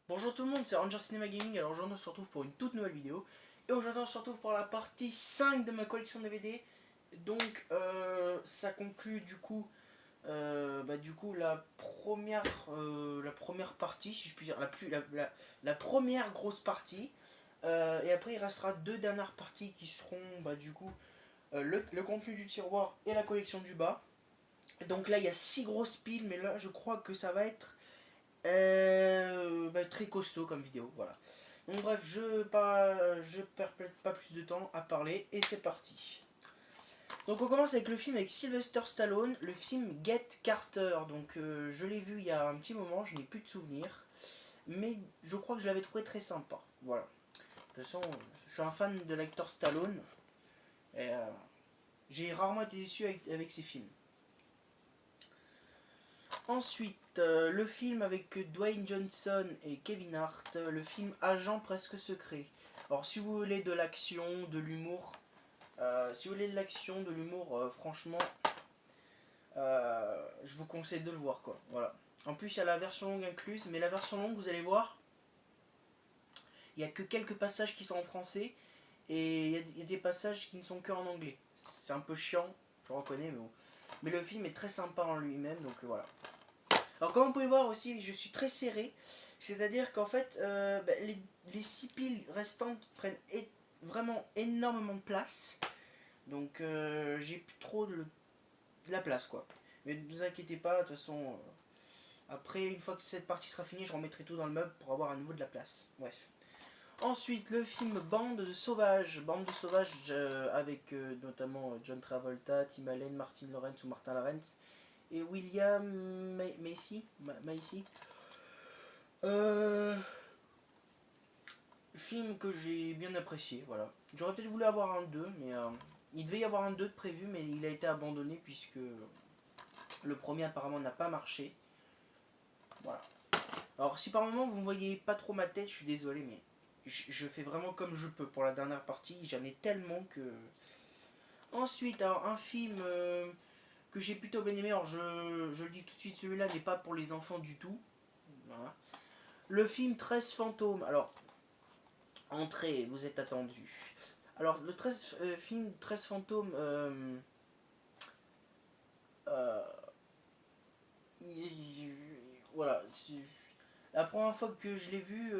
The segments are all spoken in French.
Bonjour tout le monde, c'est Ranger Cinema Gaming. Alors aujourd'hui on se retrouve pour une toute nouvelle vidéo. Et aujourd'hui on se retrouve pour la partie 5 de ma collection DVD. Donc ça conclut la première partie, si je puis dire, la première grosse partie. Et après il restera deux dernières parties qui seront le contenu du tiroir et la collection du bas. Donc là il y a 6 grosses piles, mais là je crois que ça va être très costaud comme vidéo, voilà. Donc bref, je perds pas plus de temps à parler et c'est parti. Donc on commence avec le film avec Sylvester Stallone, le film Get Carter. Donc je l'ai vu il y a un petit moment, je n'ai plus de souvenirs, mais je crois que je l'avais trouvé très sympa. Voilà. De toute façon, je suis un fan de l'acteur Stallone et j'ai rarement été déçu avec ses films. Ensuite, le film avec Dwayne Johnson et Kevin Hart, le film Agent presque secret. Alors, si vous voulez de l'action, de l'humour, franchement, je vous conseille de le voir, quoi. Voilà. En plus, il y a la version longue incluse, mais la version longue, vous allez voir, il n'y a que quelques passages qui sont en français et il y a des passages qui ne sont que en anglais. C'est un peu chiant, je reconnais, mais bon. Mais le film est très sympa en lui-même, donc voilà. Alors comme vous pouvez voir aussi, je suis très serré. C'est-à-dire qu'en fait, les 6 piles restantes prennent vraiment énormément de place. Donc j'ai plus trop de la place quoi. Mais ne vous inquiétez pas, de toute façon, après une fois que cette partie sera finie, je remettrai tout dans le meuble pour avoir à nouveau de la place. Bref. Ensuite, le film Bande de sauvages. Bande de sauvages avec notamment John Travolta, Tim Allen, Martin Lawrence ou Martin Lawrence et William Macy. Euh, Film que j'ai bien apprécié, voilà. J'aurais peut-être voulu avoir un 2 mais il devait y avoir un 2 de prévu, mais il a été abandonné puisque le premier apparemment n'a pas marché. Voilà. Alors si par moment vous ne voyez pas trop ma tête, je suis désolé, mais je fais vraiment comme je peux pour la dernière partie. J'en ai tellement que. Ensuite, alors un film que j'ai plutôt bien aimé, alors je le dis tout de suite, celui-là n'est pas pour les enfants du tout. Voilà. Le film 13 fantômes. Alors, entrée, vous êtes attendu. Alors, le film 13 fantômes, euh, voilà. La première fois que je l'ai vu,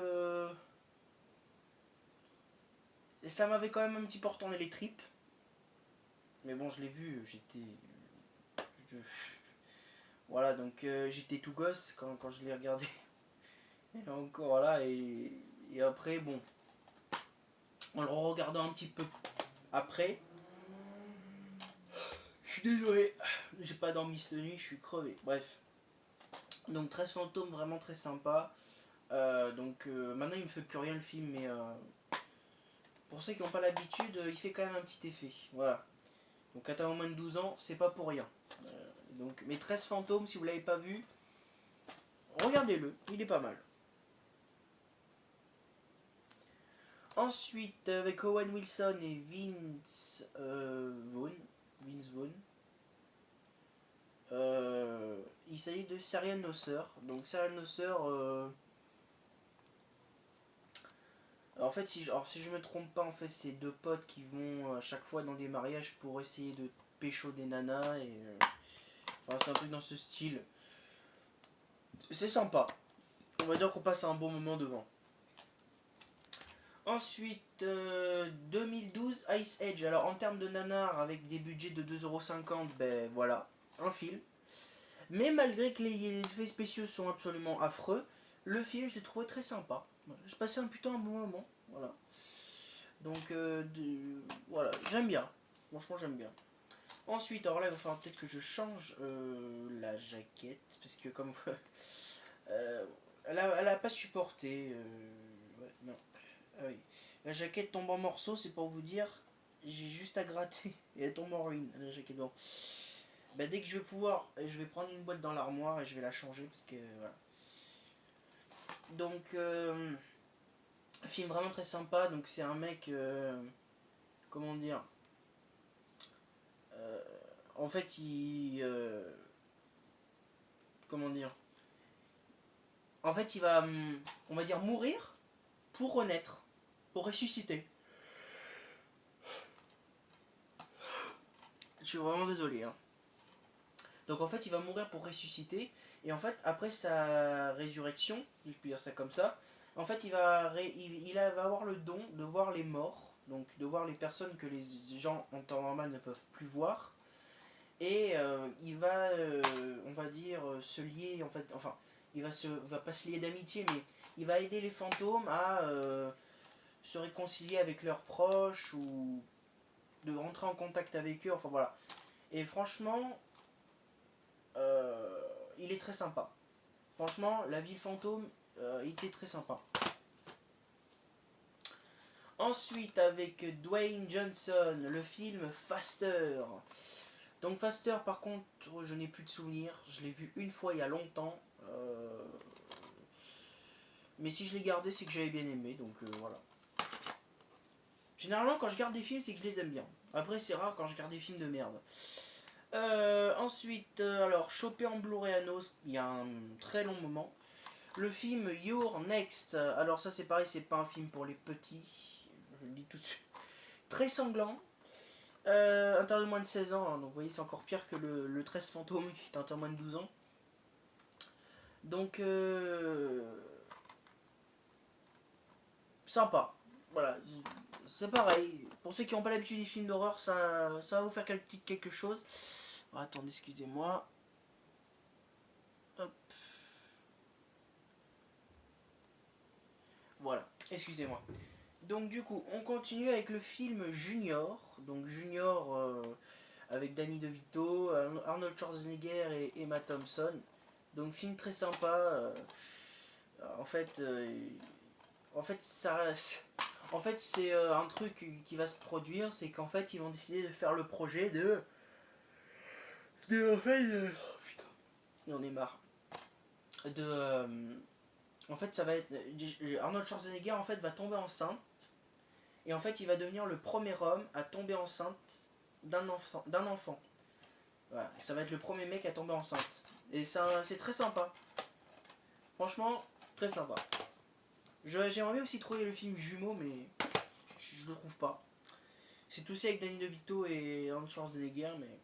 ça m'avait quand même un petit peu retourné les tripes. Mais bon, je l'ai vu, je- voilà, donc j'étais tout gosse quand je l'ai regardé. Et encore, voilà, et après, bon, en le regardant un petit peu après, je suis désolé, j'ai pas dormi cette nuit, je suis crevé. Bref. Donc 13 fantômes, vraiment très sympa. Maintenant il me fait plus rien le film, mais pour ceux qui n'ont pas l'habitude, il fait quand même un petit effet. Voilà. Donc quand t'as au moins de 12 ans, c'est pas pour rien. Mais 13 fantômes, si vous l'avez pas vu, regardez-le, il est pas mal. Ensuite, avec Owen Wilson et Vince Vaughn, il s'agit de Serial Nosser. Donc Serial Nosser, en fait, si je me trompe pas, en fait, c'est deux potes qui vont à chaque fois dans des mariages pour essayer de pécho des nanas et enfin c'est un truc dans ce style. C'est sympa. On va dire qu'on passe un bon moment devant. Ensuite, 2012 Ice Age. Alors en termes de nanar avec des budgets de 2,50€, ben voilà, un film. Mais malgré que les effets spéciaux sont absolument affreux, le film je l'ai trouvé très sympa. J'ai passé plutôt un bon moment. Voilà. Donc voilà, j'aime bien. Franchement, j'aime bien. Ensuite, alors là, il va falloir peut-être que je change la jaquette. Parce que comme. Elle a pas supporté. Ouais, non. Ah oui. La jaquette tombe en morceaux, c'est pour vous dire. J'ai juste à gratter et elle tombe en ruine. La jaquette, bon. Bah, dès que je vais pouvoir, je vais prendre une boîte dans l'armoire et je vais la changer. Parce que. Voilà. Donc. Film vraiment très sympa. Donc, c'est un mec. Comment dire. Euh, En fait, comment dire, en fait, il va, on va dire, mourir pour renaître, pour ressusciter. Je suis vraiment désolé. Hein. Donc en fait, il va mourir pour ressusciter. Et en fait, après sa résurrection, si je peux dire ça comme ça, en fait, il va avoir le don de voir les morts, donc de voir les personnes que les gens en temps normal ne peuvent plus voir. Et il va, on va dire, se lier, en fait, enfin, va pas se lier d'amitié, mais il va aider les fantômes à se réconcilier avec leurs proches ou de rentrer en contact avec eux, enfin voilà. Et franchement, il est très sympa. Franchement, la ville fantôme, il était très sympa. Ensuite, avec Dwayne Johnson, le film Faster. Donc Faster, par contre, je n'ai plus de souvenirs. Je l'ai vu une fois il y a longtemps. Mais si je l'ai gardé, c'est que j'avais bien aimé. Donc voilà. Généralement, quand je garde des films, c'est que je les aime bien. Après, c'est rare quand je garde des films de merde. Ensuite, alors, chopé en Blu-ray à Nos, il y a un très long moment. Le film You're Next. Alors ça, c'est pareil, c'est pas un film pour les petits. Je le dis tout de suite. Très sanglant. Interdit de moins de 16 ans, hein, donc vous voyez, c'est encore pire que le 13 fantôme qui est interdit de moins de 12 ans. Donc, sympa. Voilà, c'est pareil. Pour ceux qui n'ont pas l'habitude des films d'horreur, ça va vous faire quelque chose. Oh, attendez, excusez-moi. Hop. Voilà, excusez-moi. Donc du coup, on continue avec le film Junior. Donc Junior avec Danny DeVito, Arnold Schwarzenegger et Emma Thompson. Donc film très sympa. En fait, en fait c'est un truc qui va se produire, c'est qu'en fait ils vont décider de faire le projet en fait, oh, putain, j'en ai marre. En fait, ça va être Arnold Schwarzenegger en fait va tomber enceinte. Et en fait, il va devenir le premier homme à tomber enceinte d'un enfant. Voilà. Ça va être le premier mec à tomber enceinte. Et ça, c'est très sympa. Franchement, très sympa. J'aimerais bien aussi trouver le film Jumeaux, mais je le trouve pas. C'est aussi avec Danny DeVito et Arnold Schwarzenegger, mais...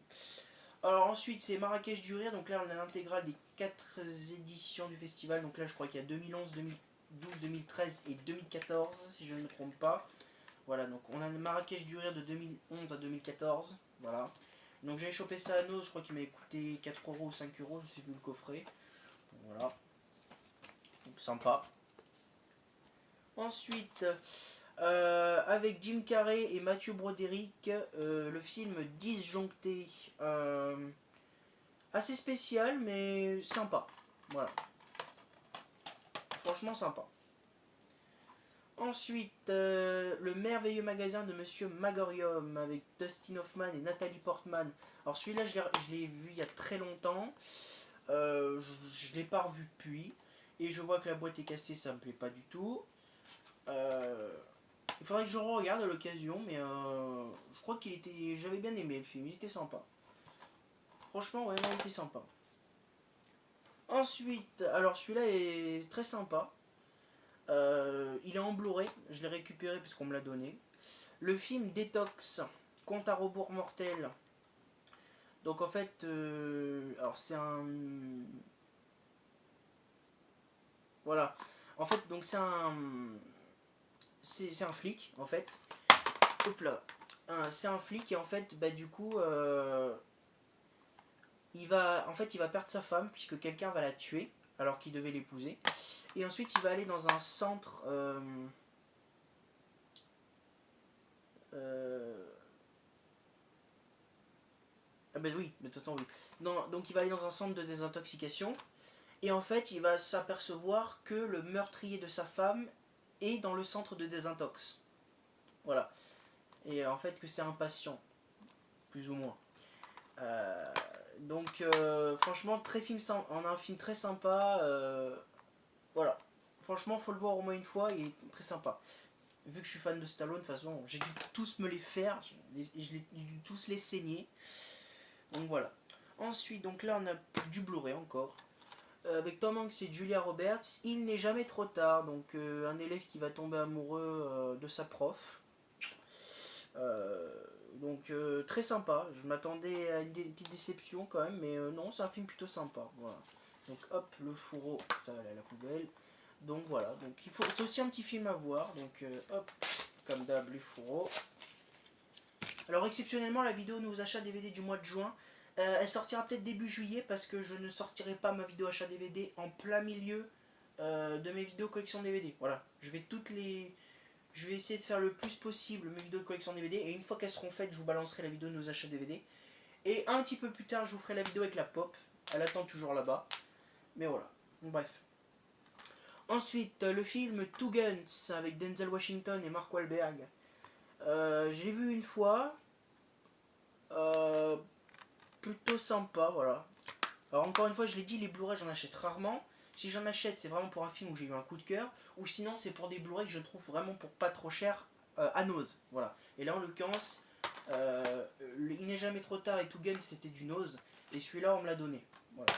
Alors ensuite, c'est Marrakech du Rire. Donc là, on a l'intégrale des 4 éditions du festival. Donc là, je crois qu'il y a 2011, 2012, 2013 et 2014, si je ne me trompe pas. Voilà, donc on a le Marrakech du Rire de 2011 à 2014. Voilà. Donc j'avais chopé ça à Nos, je crois qu'il m'avait coûté 4 euros ou 5 euros, je sais plus le coffret. Voilà. Donc sympa. Ensuite, avec Jim Carrey et Mathieu Broderick, le film Disjoncté. Assez spécial, mais sympa. Voilà. Franchement sympa. Ensuite, le merveilleux magasin de Monsieur Magorium avec Dustin Hoffman et Nathalie Portman. Alors celui-là, je l'ai vu il y a très longtemps. Je ne l'ai pas revu depuis. Et je vois que la boîte est cassée, ça me plaît pas du tout. Il faudrait que je regarde à l'occasion, mais je crois qu'il était. J'avais bien aimé le film, il était sympa. Franchement, ouais, non, il était sympa. Ensuite, alors celui-là est très sympa. Il est en Blu-ray, je l'ai récupéré puisqu'on me l'a donné. Le film Détox, Compte à rebours mortel. Donc en fait, alors c'est un... Voilà. En fait, donc c'est un... C'est un flic, en fait. Hop là. C'est un flic et en fait, bah du coup... il va perdre sa femme puisque quelqu'un va la tuer alors qu'il devait l'épouser. Et ensuite, il va aller dans un centre... Ah ben oui, de toute façon oui. Non, donc il va aller dans un centre de désintoxication. Et en fait, il va s'apercevoir que le meurtrier de sa femme est dans le centre de désintox. Voilà. Et en fait, que c'est un patient. Plus ou moins. Donc, franchement, on a un film très sympa. Voilà. Franchement, faut le voir au moins une fois. Il est très sympa. Vu que je suis fan de Stallone, de toute façon, j'ai dû tous me les faire. J'ai dû tous les saigner. Donc voilà. Ensuite, donc là, on a du Blu-ray encore. avec Tom Hanks et Julia Roberts, Il n'est jamais trop tard. Donc un élève qui va tomber amoureux de sa prof. Très sympa. Je m'attendais à une petite déception quand même, mais non, c'est un film plutôt sympa. Voilà. Donc hop, le fourreau, ça va aller à la poubelle. Donc voilà, donc c'est aussi un petit film à voir. Donc hop, comme d'hab, les fourreaux. Alors exceptionnellement, la vidéo Nos achats DVD du mois de juin, elle sortira peut-être début juillet parce que je ne sortirai pas ma vidéo achat DVD en plein milieu de mes vidéos collection DVD. Voilà, je vais essayer de faire le plus possible mes vidéos de collection DVD et une fois qu'elles seront faites, je vous balancerai la vidéo de Nos achats DVD. Et un petit peu plus tard, je vous ferai la vidéo avec la pop. Elle attend toujours là-bas. Mais voilà, bref. Ensuite, le film Two Guns avec Denzel Washington et Mark Wahlberg. Je l'ai vu une fois. Euh, Plutôt sympa, voilà. Alors encore une fois, je l'ai dit, les Blu-ray j'en achète rarement. Si j'en achète, c'est vraiment pour un film où j'ai eu un coup de cœur. Ou sinon, c'est pour des Blu-ray que je trouve vraiment pour pas trop cher à Nose. Voilà. Et là, en l'occurrence, Il n'est jamais trop tard et Two Guns c'était du Nose. Et celui-là, on me l'a donné. Voilà.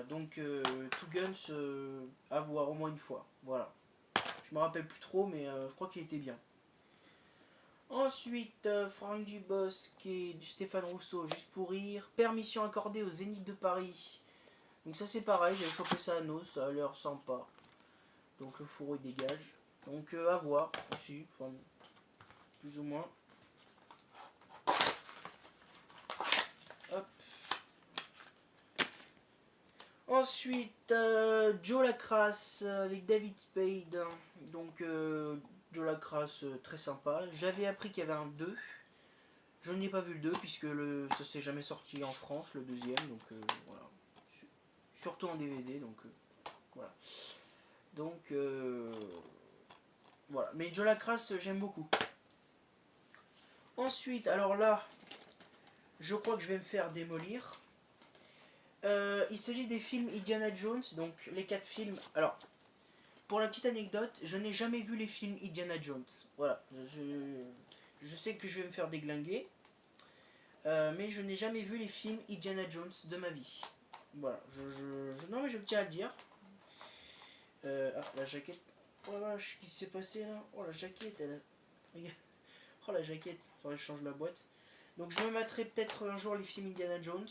Two Guns à voir au moins une fois. Voilà. Je me rappelle plus trop, mais je crois qu'il était bien. Ensuite, Franck Dubosc et Stéphane Rousseau, juste pour rire. Permission accordée au Zénith de Paris. Donc ça c'est pareil, j'ai chopé ça à Nos, ça a l'air sympa. Donc le fourreau il dégage. Donc à voir aussi, enfin, plus ou moins. Hop. Ensuite, Joe Lacrasse avec David Spade. Donc Joe Lacrasse, très sympa. J'avais appris qu'il y avait un 2. Je n'ai pas vu le 2 puisque ça s'est jamais sorti en France, le deuxième. Donc voilà. Surtout en DVD. Donc voilà. Donc voilà. Mais Joe Lacrasse, j'aime beaucoup. Ensuite, alors là, je crois que je vais me faire démolir. Il s'agit des films Indiana Jones, donc les 4 films. Alors, pour la petite anecdote, je n'ai jamais vu les films Indiana Jones. Voilà, je sais que je vais me faire déglinguer, mais je n'ai jamais vu les films Indiana Jones de ma vie. Voilà, non mais je tiens à le dire. La jaquette. Oh la vache, qu'est-ce qui s'est passé là? Oh la jaquette, elle a... Oh la jaquette, faudrait que je change la boîte. Donc je me mettrai peut-être un jour les films Indiana Jones.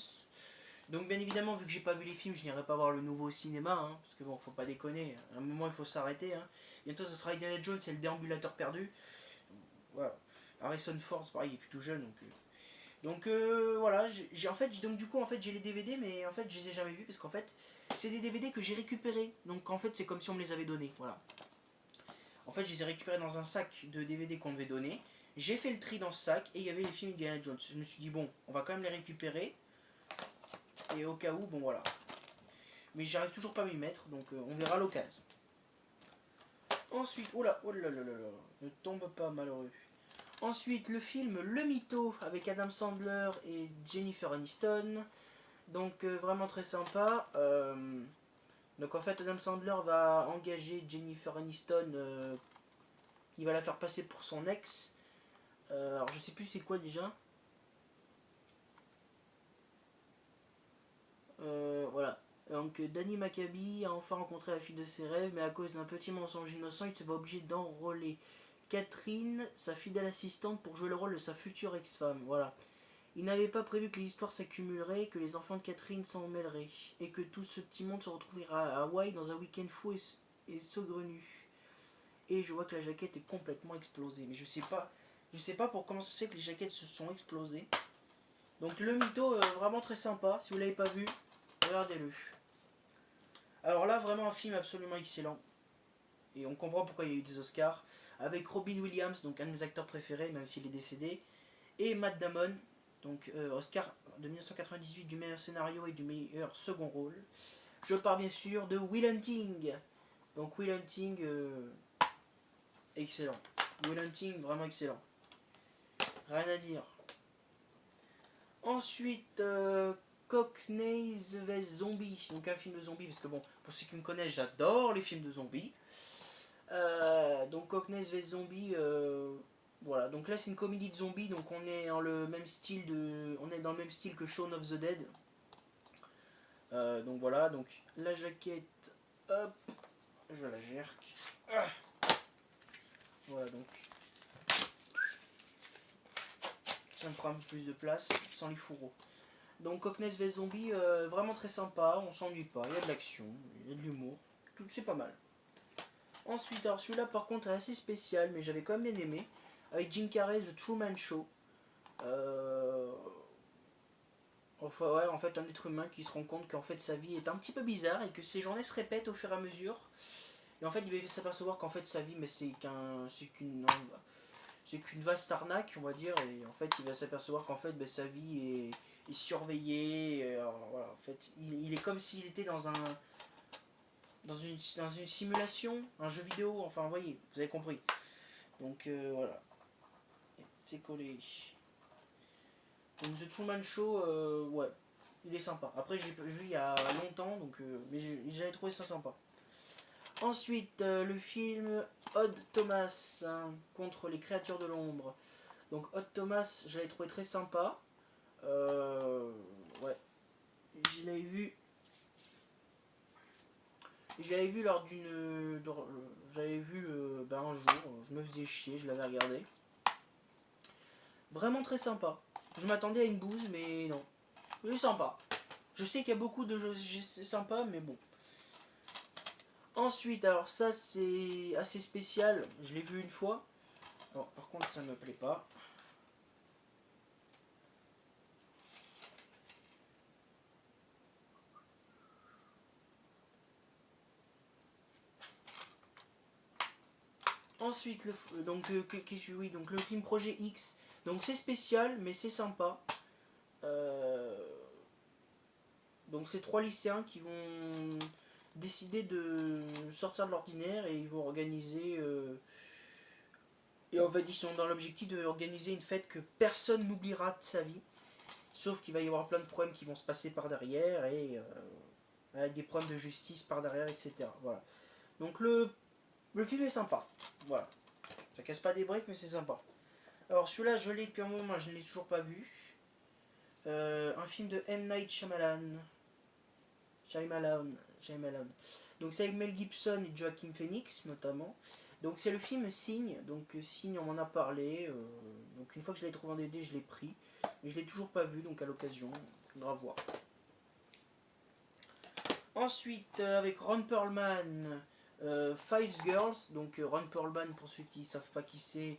Donc bien évidemment, vu que j'ai pas vu les films, je n'irai pas voir le nouveau au cinéma, hein, parce que bon, faut pas déconner, à un moment il faut s'arrêter. Hein. Bientôt ça sera Indiana Jones et le déambulateur perdu. Voilà. Harrison Ford, pareil, il est plutôt jeune. Voilà, donc du coup en fait j'ai les DVD, mais en fait je les ai jamais vus parce qu'en fait c'est des DVD que j'ai récupérés. Donc en fait c'est comme si on me les avait donnés. Voilà. En fait je les ai récupérés dans un sac de DVD qu'on devait donner. J'ai fait le tri dans ce sac et il y avait les films Indiana Jones. Je me suis dit bon, on va quand même les récupérer. Et au cas où, bon voilà. Mais j'arrive toujours pas à m'y mettre, donc on verra l'occasion. Ensuite, oh là là là là là, ne tombe pas malheureux. Ensuite, le film Le Mytho avec Adam Sandler et Jennifer Aniston. Donc vraiment très sympa. Donc en fait, Adam Sandler va engager Jennifer Aniston. Il va la faire passer pour son ex. Alors je sais plus c'est quoi déjà. Voilà. Donc Danny Maccabi a enfin rencontré la fille de ses rêves, mais à cause d'un petit mensonge innocent, il se voit obligé d'enrôler Catherine, sa fidèle assistante, pour jouer le rôle de sa future ex-femme. Voilà. Il n'avait pas prévu que les histoires s'accumuleraient, que les enfants de Catherine s'en mêleraient, et que tout ce petit monde se retrouvera à Hawaï dans un week-end fou et saugrenu. Et je vois que la jaquette est complètement explosée. Mais je sais pas pour comment ça se fait que les jaquettes se sont explosées. Donc le mytho, vraiment très sympa. Si vous l'avez pas vu, regardez-le. Alors là, vraiment un film absolument excellent. Et on comprend pourquoi il y a eu des Oscars. Avec Robin Williams, donc un de mes acteurs préférés, même s'il est décédé. Et Matt Damon, donc Oscar de 1998 du meilleur scénario et du meilleur second rôle. Je parle bien sûr de Will Hunting. Donc Will Hunting, excellent. Will Hunting, vraiment excellent. Rien à dire. Ensuite, Cockney's vs Zombie, donc un film de zombies, parce que bon, pour ceux qui me connaissent, j'adore les films de zombies. Donc Cockney's vs Zombie, voilà. Donc là c'est une comédie de zombies, donc on est dans le même style que Shaun of the Dead. Donc voilà, donc la jaquette, hop, je la jerque. Voilà, donc ça me prend un peu plus de place sans les fourreaux. Donc Cockney vs Zombie, vraiment très sympa, on s'ennuie pas, il y a de l'action, il y a de l'humour, c'est pas mal. Ensuite, alors celui-là par contre est assez spécial, mais j'avais quand même bien aimé, avec Jim Carrey, The Truman Show. Enfin, ouais, en fait, un être humain qui se rend compte qu'en fait sa vie est un petit peu bizarre et que ses journées se répètent au fur et à mesure. Et en fait, il va s'apercevoir qu'en fait sa vie, mais c'est qu'une vaste arnaque, on va dire. Et en fait, il va s'apercevoir qu'en fait, sa vie est surveillée. Alors, voilà, en fait, il est comme s'il était dans une simulation, un jeu vidéo. Enfin, vous voyez, vous avez compris. Donc voilà, c'est collé. Donc The Truman Show, ouais, il est sympa. Après, j'ai vu il y a longtemps, donc, mais j'avais trouvé ça sympa. Ensuite, le film Odd Thomas, hein, contre les créatures de l'ombre. Donc Odd Thomas, j'avais trouvé très sympa. Ouais, je l'avais vu. J'avais vu lors d'une. J'avais vu un jour, je me faisais chier, je l'avais regardé. Vraiment très sympa. Je m'attendais à une bouse, mais non. Il est sympa. Je sais qu'il y a beaucoup de jeux sympas, mais bon. Ensuite, alors ça c'est assez spécial, je l'ai vu une fois. Alors, par contre, ça me plaît pas. Ensuite, oui, donc le film Projet X. Donc c'est spécial, mais c'est sympa. Euh, donc c'est trois lycéens qui vont décider de sortir de l'ordinaire et ils vont organiser. Et en fait, ils sont dans l'objectif d'organiser une fête que personne n'oubliera de sa vie. Sauf qu'il va y avoir plein de problèmes qui vont se passer par derrière et avec des problèmes de justice par derrière, etc. Voilà. Donc le film est sympa. Voilà. Ça casse pas des briques, mais c'est sympa. Alors celui-là, je l'ai depuis un moment, je ne l'ai toujours pas vu. Un film de M. Night Shyamalan. Shyamalan. Donc c'est avec Mel Gibson et Joaquin Phoenix notamment. Donc c'est le film Signe. Donc Signe, on m'en a parlé. Donc une fois que je l'ai trouvé en DVD, je l'ai pris. Mais je l'ai toujours pas vu, donc à l'occasion, on va voir. Ensuite, avec Ron Perlman, Five Girls. Donc Ron Perlman, pour ceux qui ne savent pas qui c'est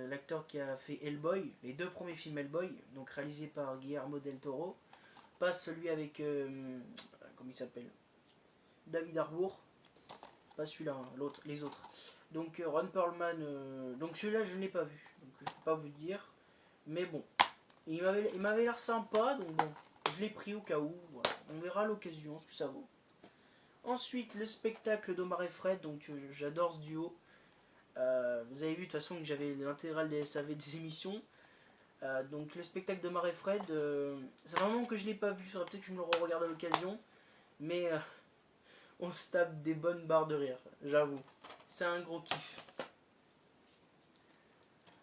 l'acteur qui a fait Hellboy, les deux premiers films Hellboy, donc réalisés par Guillermo del Toro. Pas celui avec, comment il s'appelle, David Harbour. Pas celui-là, hein, l'autre, les autres. Donc Ron Perlman, donc celui-là je ne l'ai pas vu, donc je peux pas vous dire. Mais bon, il m'avait l'air sympa, donc bon, je l'ai pris au cas où. Voilà. On verra à l'occasion ce que ça vaut. Ensuite, le spectacle d'Omar et Fred, donc j'adore ce duo. Vous avez vu de toute façon que j'avais l'intégrale des SAV des émissions. Donc le spectacle de et Fred, c'est vraiment que je l'ai pas vu, il faudrait peut-être que je me le regarde à l'occasion. Mais on se tape des bonnes barres de rire, j'avoue. C'est un gros kiff.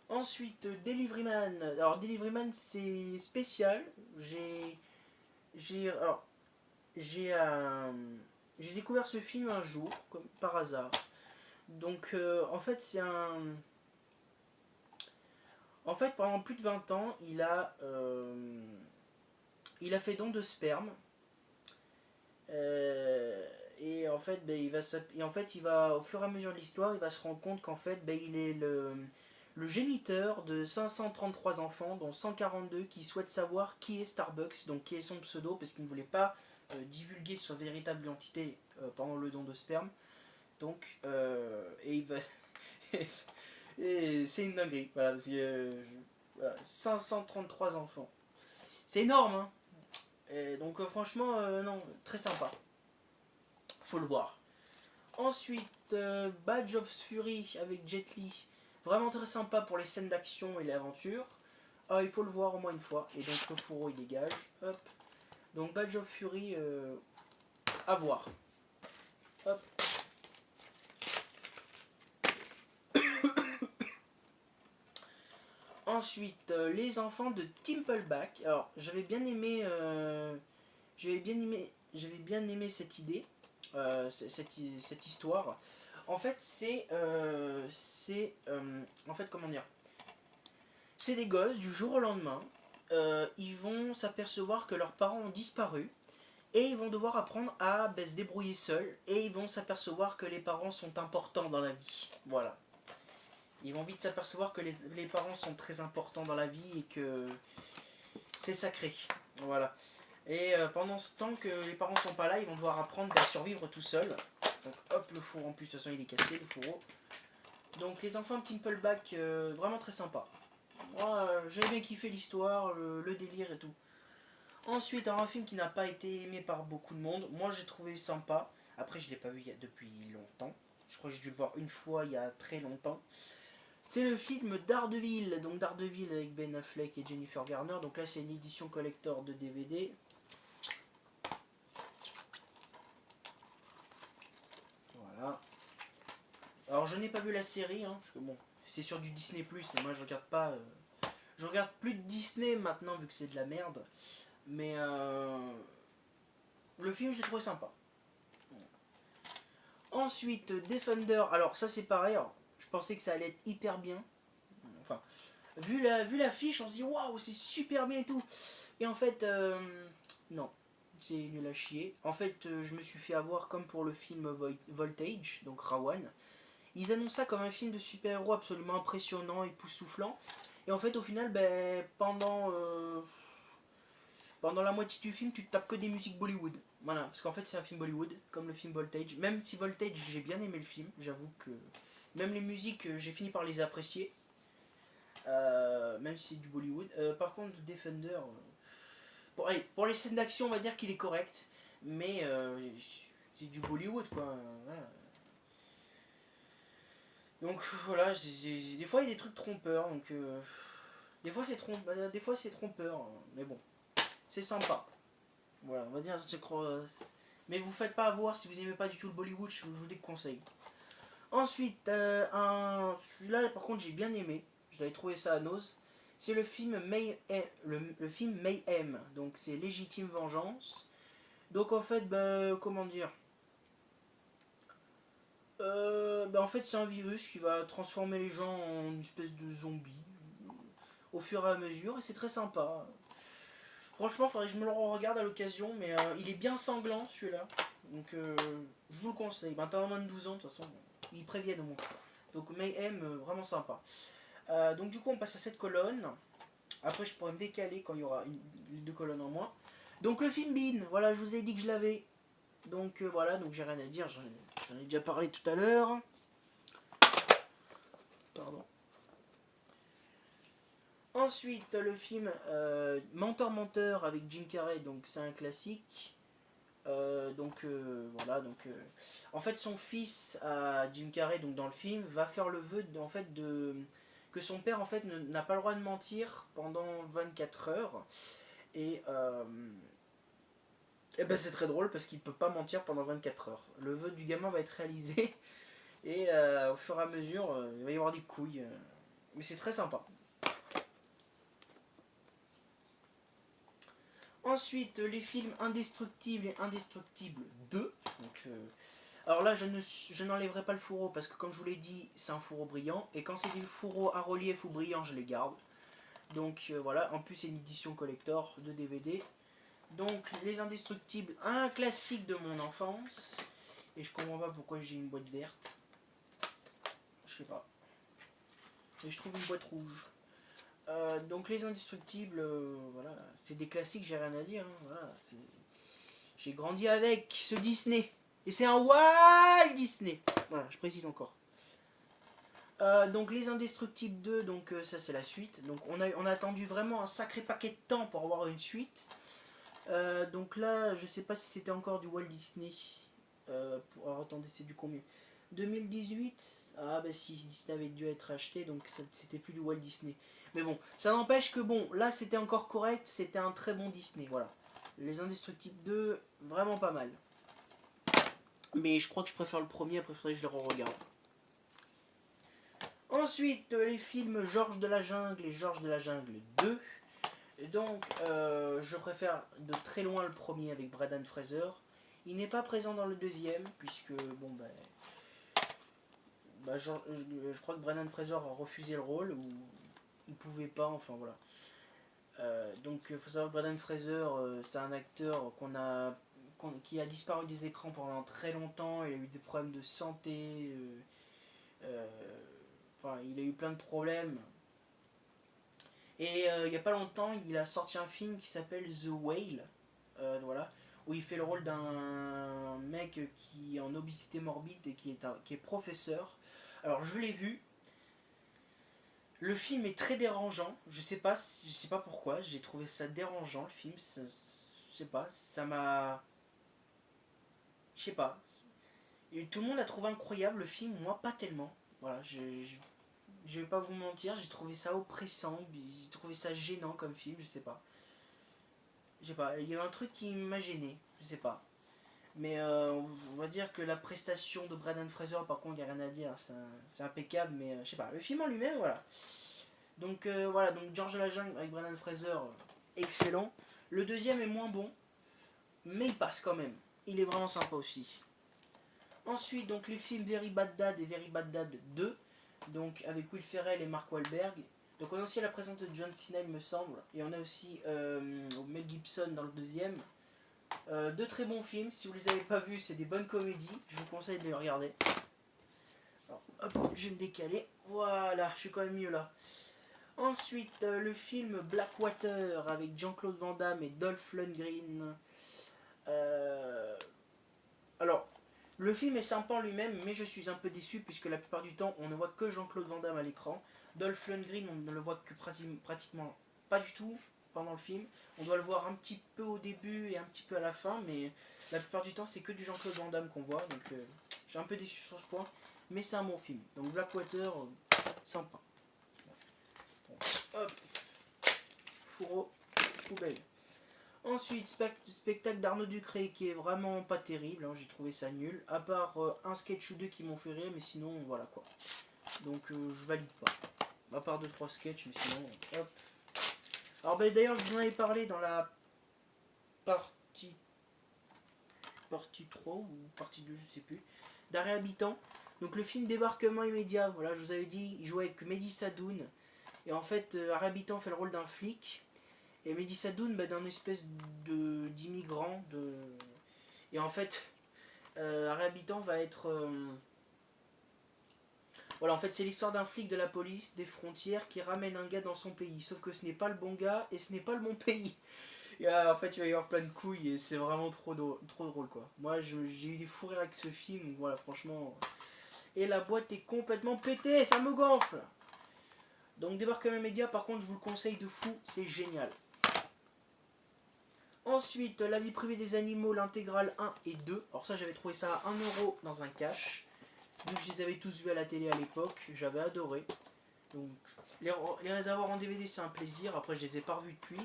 Ensuite, Deliveryman. Alors Deliveryman c'est spécial. J'ai alors, j'ai j'ai découvert ce film un jour, comme par hasard. Donc en fait c'est un En fait, pendant plus de 20 ans, il a fait don de sperme. Et en fait, il va, au fur et à mesure de l'histoire, il va se rendre compte qu'en fait, il est le géniteur de 533 enfants, dont 142 qui souhaitent savoir qui est Starbucks, donc qui est son pseudo, parce qu'il ne voulait pas divulguer sa véritable identité pendant le don de sperme. Donc, et il va. Et c'est une dinguerie, voilà, parce que, voilà, 533 enfants. C'est énorme, hein. Et donc franchement, non, très sympa. Faut le voir. Ensuite, Badge of Fury avec Jet Li. Vraiment très sympa pour les scènes d'action et l'aventure. Ah, il faut le voir au moins une fois. Et donc le fourreau il dégage. Hop. Donc Badge of Fury, à voir. Hop. Ensuite, les enfants de Timpleback. Alors, j'avais bien aimé j'avais bien aimé cette idée, cette histoire. En fait, en fait, comment dire, c'est des gosses du jour au lendemain. Ils vont s'apercevoir que leurs parents ont disparu et ils vont devoir apprendre à se débrouiller seuls et ils vont s'apercevoir que les parents sont importants dans la vie. Voilà. Ils vont vite s'apercevoir que les parents sont très importants dans la vie et que c'est sacré. Voilà. Et pendant ce temps que les parents sont pas là, ils vont devoir apprendre à survivre tout seuls. Donc hop, le four en plus, de toute façon il est cassé, le fourreau. Donc les enfants de Timpleback, vraiment très sympa. Moi, j'ai bien kiffé l'histoire, le délire et tout. Ensuite, un film qui n'a pas été aimé par beaucoup de monde. Moi, j'ai trouvé sympa. Après, je ne l'ai pas vu depuis longtemps. Je crois que j'ai dû le voir une fois il y a très longtemps. C'est le film Daredevil. Donc Daredevil avec Ben Affleck et Jennifer Garner. Donc là, c'est une édition collector de DVD. Voilà. Alors, je n'ai pas vu la série, hein, parce que bon, c'est sur du Disney+. Et moi, je regarde pas... je regarde plus de Disney maintenant, vu que c'est de la merde. Mais le film, j'ai trouvé sympa. Ensuite, Defender. Alors, ça, c'est pareil. Alors, je pensais que ça allait être hyper bien. Enfin, vu l'affiche, on se dit waouh, c'est super bien et tout. Et en fait, non. C'est nul à chier. En fait, je me suis fait avoir comme pour le film Voltage, donc Rawan. Ils annoncent ça comme un film de super-héros absolument impressionnant, époustouflant. Et en fait, au final, ben, pendant la moitié du film, tu te tapes que des musiques Bollywood. Voilà, parce qu'en fait, c'est un film Bollywood, comme le film Voltage. Même si Voltage, j'ai bien aimé le film, j'avoue que. Même les musiques, j'ai fini par les apprécier. Même si c'est du Bollywood. Par contre, Defender. Bon, allez, pour les scènes d'action, on va dire qu'il est correct. Mais c'est du Bollywood, quoi. Voilà. Donc voilà, des fois il y a des trucs trompeurs. Donc, des fois c'est trompeur. Hein, mais bon, c'est sympa. Voilà, on va dire, mais vous faites pas avoir si vous aimez pas du tout le Bollywood, je vous déconseille. Ensuite, celui-là par contre j'ai bien aimé, je l'avais trouvé ça à Nose. C'est le film le film Mayhem, donc c'est Légitime Vengeance. Donc en fait, comment dire, en fait c'est un virus qui va transformer les gens en une espèce de zombie au fur et à mesure et c'est très sympa. Franchement, faudrait que je me le regarde à l'occasion, mais il est bien sanglant celui-là. Donc je vous le conseille. Ben, t'as moins de 12 ans, de toute façon, ils préviennent au moins. Donc Mayhem, vraiment sympa. Donc du coup, on passe à cette colonne. Après, je pourrais me décaler quand il y aura deux colonnes en moins. Donc le film Bean, voilà, je vous ai dit que je l'avais. Donc voilà, donc j'ai rien à dire, j'en ai déjà parlé tout à l'heure. Pardon. Ensuite, le film Menteur Menteur avec Jim Carrey, donc c'est un classique. Voilà, en fait son fils à Jim Carrey, donc dans le film, va faire le vœu que son père en fait n'a pas le droit de mentir pendant 24 heures. Et ben c'est très drôle parce qu'il peut pas mentir pendant 24 heures. Le vœu du gamin va être réalisé et au fur et à mesure il va y avoir des couilles. Mais c'est très sympa. Ensuite, les films Indestructible et Indestructible 2. Donc, alors là, je n'enlèverai pas le fourreau parce que, comme je vous l'ai dit, c'est un fourreau brillant. Et quand c'est des fourreaux à relief ou brillants, je les garde. Donc voilà, en plus, c'est une édition collector de DVD. Donc, Les Indestructibles, un classique de mon enfance. Et je comprends pas pourquoi j'ai une boîte verte. Je sais pas. Et je trouve une boîte rouge. Donc les Indestructibles, voilà, c'est des classiques, j'ai rien à dire. Hein, voilà, j'ai grandi avec ce Disney. Et c'est un Walt Disney. Voilà, je précise encore. Donc les Indestructibles 2, donc ça c'est la suite. Donc on a attendu vraiment un sacré paquet de temps pour avoir une suite. Donc là, je sais pas si c'était encore du Walt Disney. Alors attendez, c'est du combien 2018. Ah bah si, Disney avait dû être acheté, donc c'était plus du Walt Disney. Mais bon, ça n'empêche que bon, là c'était encore correct, c'était un très bon Disney, voilà. Les Indestructibles 2, vraiment pas mal. Mais je crois que je préfère le premier, après faudrait que je le re-regarde. Ensuite, les films Georges de la Jungle et Georges de la Jungle 2. Et donc, je préfère de très loin le premier avec Brendan Fraser. Il n'est pas présent dans le deuxième, puisque, bon, je crois que Brendan Fraser a refusé le rôle, ou il pouvait pas, enfin voilà. Donc, il faut savoir que Brendan Fraser, c'est un acteur qui a disparu des écrans pendant très longtemps. Il a eu des problèmes de santé. Euh, Enfin, il a eu plein de problèmes. Et il n'y a pas longtemps, il a sorti un film qui s'appelle The Whale, voilà, où il fait le rôle d'un mec qui est en obésité morbide et qui est professeur. Alors je l'ai vu. Le film est très dérangeant. Je sais pas pourquoi. J'ai trouvé ça dérangeant le film. Je sais pas. Ça m'a. Je sais pas. Et tout le monde a trouvé incroyable le film. Moi, pas tellement. Voilà. Je vais pas vous mentir. J'ai trouvé ça oppressant. J'ai trouvé ça gênant comme film. Je sais pas. Je sais pas, il y a un truc qui m'a gêné, je sais pas. Mais on va dire que la prestation de Brendan Fraser, par contre, il n'y a rien à dire, c'est impeccable, mais je sais pas. Le film en lui-même, voilà. Donc voilà, donc George de la Jungle avec Brendan Fraser, excellent. Le deuxième est moins bon, mais il passe quand même. Il est vraiment sympa aussi. Ensuite, donc les films Very Bad Dad et Very Bad Dad 2, donc avec Will Ferrell et Mark Wahlberg. Donc on a aussi la présence de John Cena, il me semble, et on a aussi Mel Gibson dans le deuxième. Deux très bons films, si vous les avez pas vus, c'est des bonnes comédies, je vous conseille de les regarder. Alors, hop, je vais me décaler, voilà, je suis quand même mieux là. Ensuite, le film Blackwater avec Jean-Claude Van Damme et Dolph Lundgren. Euh, Alors, le film est sympa en lui-même, mais je suis un peu déçu puisque la plupart du temps, on ne voit que Jean-Claude Van Damme à l'écran. Dolph Lundgren, on ne le voit que pratiquement pas du tout pendant le film. On doit le voir un petit peu au début et un petit peu à la fin, mais la plupart du temps, c'est que du Jean-Claude Van Damme qu'on voit. Donc, je suis un peu déçu sur ce point, mais c'est un bon film. Donc, Blackwater, sympa. Bon, hop, fourreau, poubelle. Ensuite, spectacle d'Arnaud Ducré qui est vraiment pas terrible, hein, j'ai trouvé ça nul. À part un sketch ou deux qui m'ont fait rire, mais sinon, voilà quoi. Donc je valide pas. À part deux trois sketchs, mais sinon, hop. Alors d'ailleurs, je vous en avais parlé dans la partie, partie 3 ou partie 2, je sais plus, d'Arrêt Habitant. Donc le film Débarquement immédiat, voilà, je vous avais dit, il jouait avec Mehdi Sadoun. Et en fait, Arrêt Habitant fait le rôle d'un flic. Et Mehdi Sadoun, d'un espèce d'immigrant. Et en fait, Arrêt Habitant va être... Voilà, en fait, c'est l'histoire d'un flic de la police des frontières qui ramène un gars dans son pays. Sauf que ce n'est pas le bon gars et ce n'est pas le bon pays. Et en fait, il va y avoir plein de couilles et c'est vraiment trop drôle, quoi. Moi, j'ai eu des fous rires avec ce film. Voilà, franchement. Et la boîte est complètement pétée, ça me gonfle. Donc, Débarquement Média, par contre, je vous le conseille de fou, c'est génial. Ensuite, La vie privée des animaux, l'intégrale 1 et 2. Alors ça, j'avais trouvé ça à 1€ dans un cash. Vu que je les avais tous vus à la télé à l'époque, j'avais adoré. Donc, les avoir en DVD, c'est un plaisir. Après, je les ai pas revus depuis.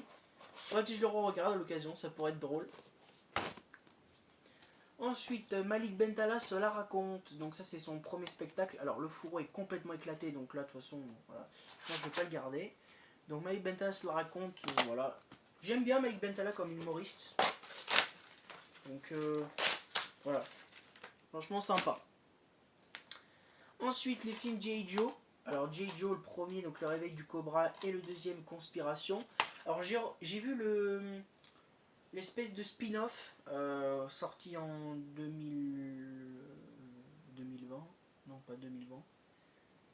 Ouais, si je le re-regarde à l'occasion, ça pourrait être drôle. Ensuite, Malik Bentala se la raconte. Donc ça, c'est son premier spectacle. Alors, le fourreau est complètement éclaté. Donc là, de toute façon, voilà. Moi, je vais pas le garder. Donc, Malik Bentala se la raconte. Voilà. J'aime bien Malik Bentala comme humoriste. Donc, voilà. Franchement, sympa. Ensuite, les films G.I. Joe. Alors, G.I. Joe, le premier, donc Le Réveil du Cobra, et le deuxième, Conspiration. Alors, j'ai vu l'espèce de spin-off sorti en 2020. Non, pas 2020.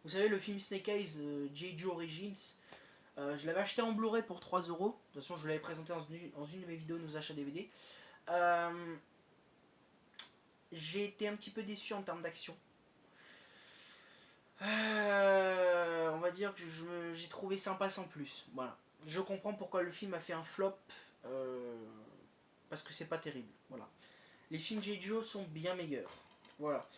Vous savez, le film Snake Eyes, G.I. Joe Origins. Je l'avais acheté en Blu-ray pour 3€. De toute façon, je l'avais présenté dans une de mes vidéos, nos achats DVD. J'ai été un petit peu déçu en termes d'action. On va dire que j'ai trouvé sympa sans plus. Voilà. Je comprends pourquoi le film a fait un flop. Parce que c'est pas terrible. Voilà. Les films J. Joe sont bien meilleurs. Voilà.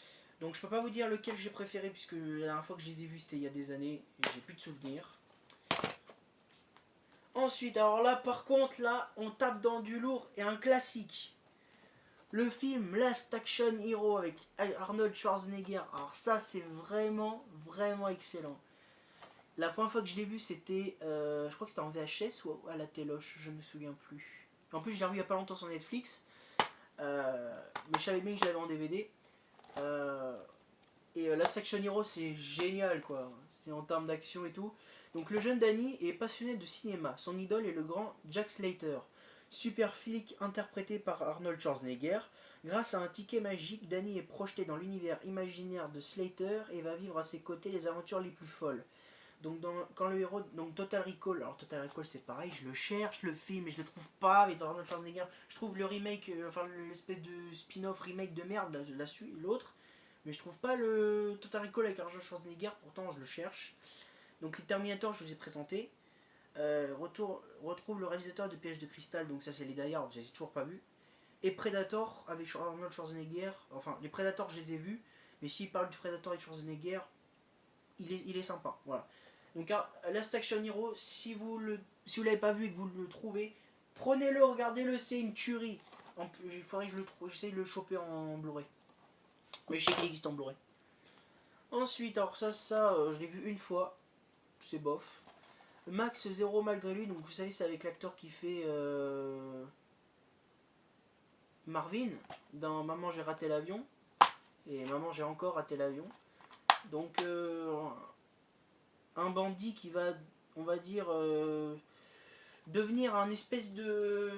Donc je peux pas vous dire lequel j'ai préféré puisque la dernière fois que je les ai vus c'était il y a des années et j'ai plus de souvenirs. Ensuite, alors là par contre là on tape dans du lourd et un classique. Le film Last Action Hero avec Arnold Schwarzenegger. Alors ça c'est vraiment excellent. La première fois que je l'ai vu, c'était, je crois que c'était en VHS ou à la téloche, je me souviens plus. En plus, je l'ai revu il y a pas longtemps sur Netflix, mais je savais bien que je l'avais en DVD. Euh, Last Action Hero, c'est génial, quoi. C'est en termes d'action et tout. Donc le jeune Danny est passionné de cinéma. Son idole est le grand Jack Slater, super flic interprété par Arnold Schwarzenegger. Grâce à un ticket magique, Danny est projeté dans l'univers imaginaire de Slater et va vivre à ses côtés les aventures les plus folles. Donc quand le héros, donc Total Recall, alors Total Recall c'est pareil, je le cherche le film mais je le trouve pas avec Arnold Schwarzenegger. Je trouve le remake, enfin l'espèce de spin-off remake de merde, la suite, l'autre, mais je trouve pas le Total Recall avec Arnold Schwarzenegger, pourtant je le cherche. Donc les Terminator, je vous ai présenté. Retrouve le réalisateur de Piège de Cristal, donc ça c'est les Die Hard, je les ai toujours pas vus. Et Predator avec Arnold Schwarzenegger, enfin les Predators je les ai vus, mais s'il parle du Predator avec Schwarzenegger, il est sympa, voilà. Donc Last Action Hero, si vous l'avez pas vu et que vous le trouvez, prenez-le, regardez-le, c'est une tuerie. Il faudrait que j'essaye de le choper en Blu-ray. Mais je sais qu'il existe en Blu-ray. Ensuite, alors je l'ai vu une fois, c'est bof. Max Zéro malgré lui, donc vous savez c'est avec l'acteur qui fait Marvin dans Maman j'ai raté l'avion et Maman j'ai encore raté l'avion. Donc un bandit qui va, on va dire, devenir un espèce de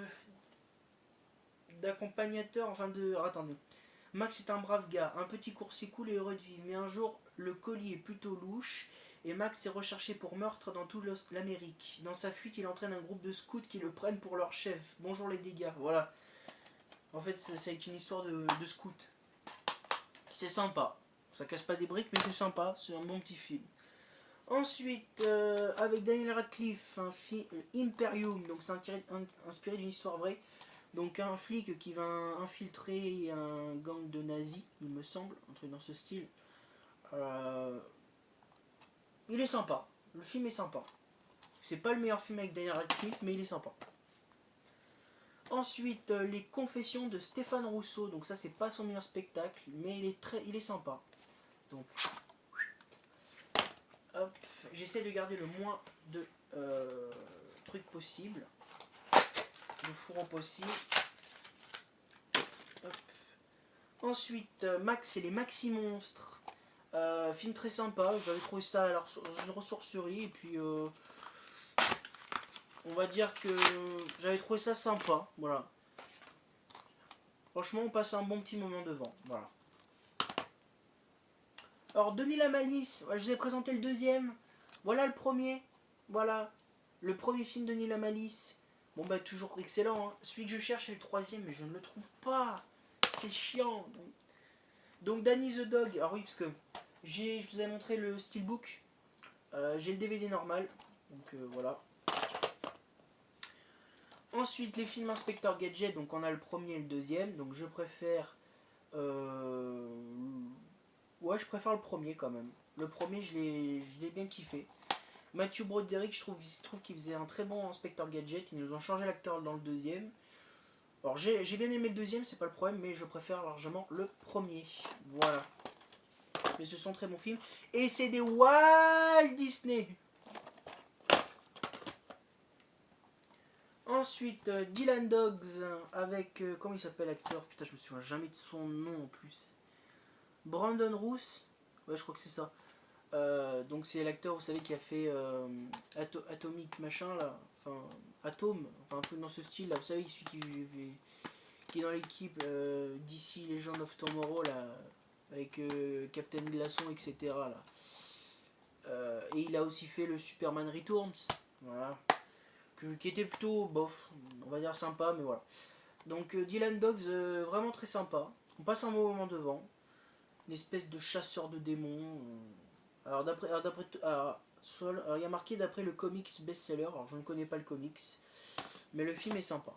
d'accompagnateur, enfin de... Alors, attendez. Max est un brave gars, un petit coursier cool et heureux de vivre, mais un jour, le colis est plutôt louche, et Max est recherché pour meurtre dans toute l'Amérique. Dans sa fuite, il entraîne un groupe de scouts qui le prennent pour leur chef. Bonjour les dégâts, voilà. En fait, c'est une histoire de scouts. C'est sympa. Ça casse pas des briques, mais c'est sympa, c'est un bon petit film. Ensuite, avec Daniel Radcliffe, un film Imperium, donc c'est inspiré d'une histoire vraie. Donc un flic qui va infiltrer un gang de nazis, il me semble, un truc dans ce style. Il est sympa, le film est sympa. C'est pas le meilleur film avec Daniel Radcliffe, mais il est sympa. Ensuite, les Confessions de Stéphane Rousseau, donc ça c'est pas son meilleur spectacle, mais il est sympa. Donc, hop, j'essaie de garder le moins de trucs possible, de fourreaux possible. Hop. Ensuite, Max et les Maxi Monstres. Film très sympa, j'avais trouvé ça dans une ressourcerie et puis on va dire que j'avais trouvé ça sympa, voilà. Franchement, on passe un bon petit moment devant, voilà. Alors, Denis la Malice, je vous ai présenté le deuxième, voilà le premier, voilà, le premier film de Denis la Malice. Bon bah toujours excellent, hein. Celui que je cherche est le troisième, mais je ne le trouve pas, c'est chiant. Donc Danny the Dog, alors oui, parce que je vous ai montré le steelbook, j'ai le DVD normal, donc voilà. Ensuite les films Inspecteur Gadget, donc on a le premier et le deuxième, donc je préfère... Ouais, je préfère le premier quand même. Le premier, je l'ai bien kiffé. Matthew Broderick, je trouve qu'il faisait un très bon Inspecteur Gadget, ils nous ont changé l'acteur dans le deuxième. Alors j'ai bien aimé le deuxième, c'est pas le problème, mais je préfère largement le premier. Voilà. Mais ce sont très bons films. Et c'est des Walt Disney. Ensuite, Dylan Dogs avec... comment il s'appelle l'acteur? Putain, je me souviens jamais de son nom en plus. Brandon Roos. Ouais, je crois que c'est ça. Donc c'est l'acteur, vous savez, qui a fait Atomic machin là. Enfin, Atom. Enfin, un truc dans ce style là. Vous savez, celui qui est dans l'équipe DC Legend of Tomorrow là. Avec Captain Glaçon, etc. là. Et il a aussi fait le Superman Returns. Voilà. Qui était plutôt bof, on va dire sympa, mais voilà. Donc Dylan Dogs, vraiment très sympa. On passe un bon moment devant. Une espèce de chasseur de démons. Alors il y a marqué d'après le comics best-seller. Alors je ne connais pas le comics, mais le film est sympa.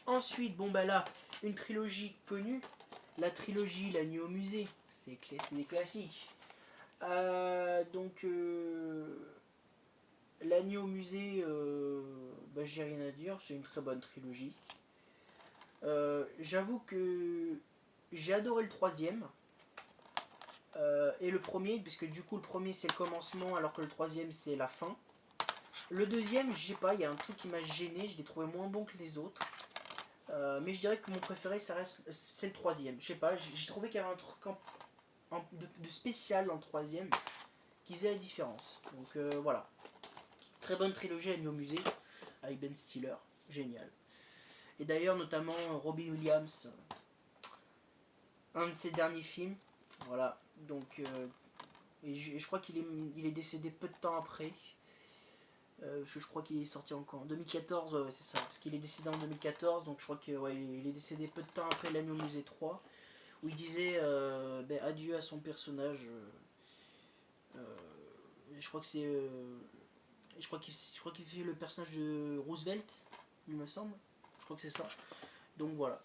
Ensuite, bon bah là, une trilogie connue. La trilogie La Nuit au musée. C'est des classiques. Donc... La Nuit au musée, bah, j'ai rien à dire, c'est une très bonne trilogie. J'avoue que j'ai adoré le troisième. et le premier, puisque du coup le premier c'est le commencement alors que le troisième c'est la fin. Le deuxième, je sais pas, il y a un truc qui m'a gêné, je l'ai trouvé moins bon que les autres. Mais je dirais que mon préféré ça reste c'est le troisième. Je sais pas, j'ai trouvé qu'il y avait un truc de spécial dans le troisième qui faisait la différence. Donc voilà. Très bonne trilogie à au musée avec Ben Stiller, génial. Et d'ailleurs notamment Robin Williams, un de ses derniers films, voilà. Donc et je crois il est décédé peu de temps après. Je crois qu'il est sorti en 2014, ouais, c'est ça, parce qu'il est décédé en 2014, donc je crois qu'il ouais, il est décédé peu de temps après l'Agneau Musée 3, où il disait adieu à son personnage. Je crois que c'est. Je crois qu'il fait le personnage de Roosevelt, il me semble. Je crois que c'est ça. Donc voilà.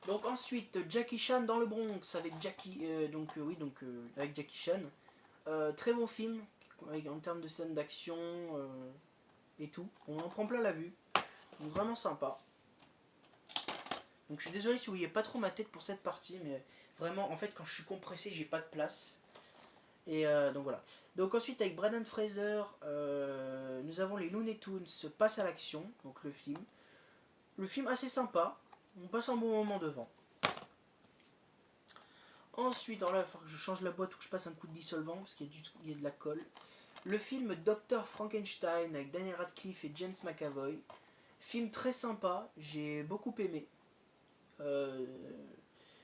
Donc ensuite, Jackie Chan dans le Bronx avec avec Jackie Chan. Très bon film en termes de scènes d'action et tout. On en prend plein la vue. Donc vraiment sympa. Donc je suis désolé si vous voyez pas trop ma tête pour cette partie, mais vraiment en fait quand je suis compressé j'ai pas de place. Et donc voilà. Donc ensuite avec Brendan Fraser, nous avons les Looney Tunes passe à l'action, donc le film. Le film assez sympa, on passe un bon moment devant. Ensuite, alors là, il va falloir que je change la boîte ou que je passe un coup de dissolvant parce qu'il y a de la colle. Le film Dr. Frankenstein avec Daniel Radcliffe et James McAvoy. Film très sympa, j'ai beaucoup aimé.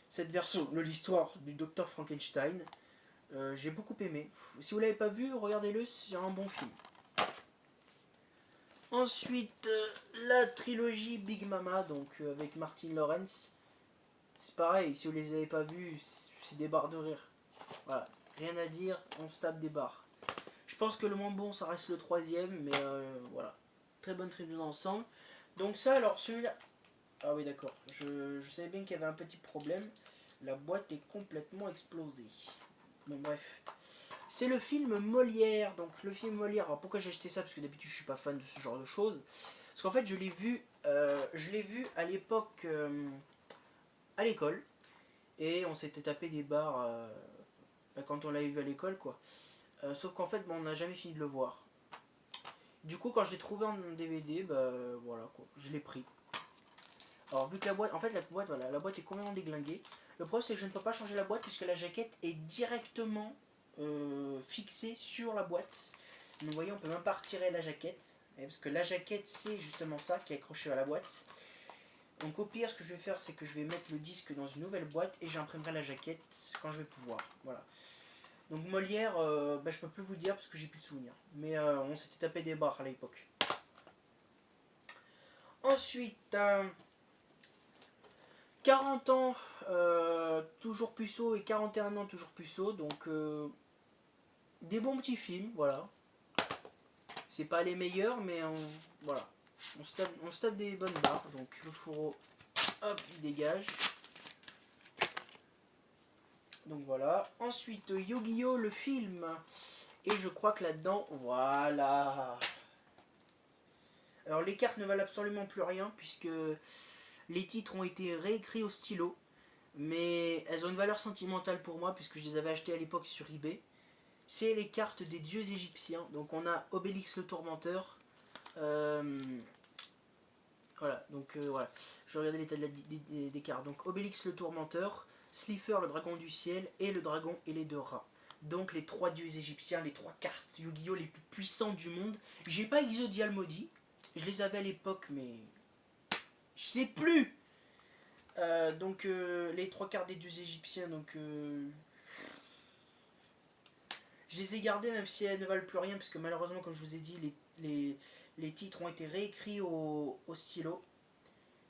Cette version de l'histoire du Dr. Frankenstein. J'ai beaucoup aimé. Si vous l'avez pas vu, regardez-le, c'est un bon film. Ensuite, la trilogie Big Mama, donc avec Martin Lawrence. C'est pareil, si vous les avez pas vus, c'est des barres de rire. Voilà, rien à dire, on se tape des barres. Je pense que le moins bon, ça reste le troisième, mais voilà. Très bonne trilogie d'ensemble. Donc ça, alors celui-là... Ah oui, d'accord. Je savais bien qu'il y avait un petit problème. La boîte est complètement explosée. Bon, bref. C'est le film Molière. Donc, le film Molière. Alors, pourquoi j'ai acheté ça? Parce que d'habitude, je suis pas fan de ce genre de choses. Parce qu'en fait, je l'ai vu à l'époque à l'école. Et on s'était tapé des barres quand on l'avait vu à l'école, quoi. Sauf qu'en fait, on n'a jamais fini de le voir. Du coup, quand je l'ai trouvé en DVD, voilà, quoi. Je l'ai pris. Alors, vu que la boîte, en fait, voilà, la boîte est complètement déglinguée. Le problème, c'est que je ne peux pas changer la boîte puisque la jaquette est directement fixée sur la boîte. Donc, vous voyez, on peut même pas retirer la jaquette. Parce que la jaquette, c'est justement ça qui est accroché à la boîte. Donc, au pire, ce que je vais faire, c'est que je vais mettre le disque dans une nouvelle boîte et j'imprimerai la jaquette quand je vais pouvoir. Voilà. Donc, Molière, je peux plus vous dire parce que j'ai plus de souvenirs. Mais on s'était tapé des barres à l'époque. Ensuite, 40 ans, toujours puceau, et 41 ans, toujours puceau. Donc, des bons petits films, voilà. C'est pas les meilleurs, mais voilà. On se tape des bonnes barres. Donc, le fourreau, hop, il dégage. Donc, voilà. Ensuite, Yu-Gi-Oh! Le film. Et je crois que là-dedans, voilà. Alors, les cartes ne valent absolument plus rien, puisque les titres ont été réécrits au stylo. Mais elles ont une valeur sentimentale pour moi, puisque je les avais achetées à l'époque sur eBay. C'est les cartes des dieux égyptiens. Donc on a Obélix le Tourmenteur. Voilà, donc voilà. Je regardais l'état des cartes. Donc Obélix le Tourmenteur, Slifer le dragon du ciel et le dragon et les deux rats. Donc les trois dieux égyptiens, les trois cartes Yu-Gi-Oh! Les plus puissantes du monde. J'ai pas Exodial maudit. Je les avais à l'époque, mais je l'ai plus. Donc les trois cartes des dieux égyptiens, donc je les ai gardées même si elles ne valent plus rien, parce que malheureusement, comme je vous ai dit, les titres ont été réécrits au stylo.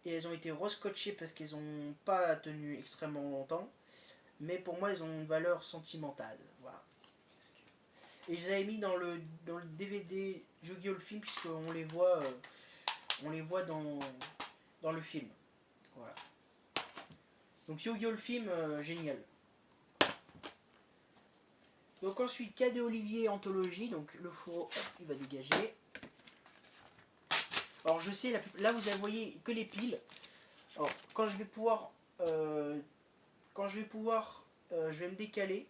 Et elles ont été rescotchées parce qu'elles n'ont pas tenu extrêmement longtemps. Mais pour moi, elles ont une valeur sentimentale. Voilà. Et je les avais mis dans le DVD Yu-Gi-Oh! Le film, puisqu'on les voit, dans le film. Voilà. Donc Yu-Gi-Oh! Le film, génial. Donc ensuite, Cadet Olivier Anthologie, donc le fourreau, hop, il va dégager. Alors je sais, là vous voyez que les piles. Alors quand je vais pouvoir je vais me décaler.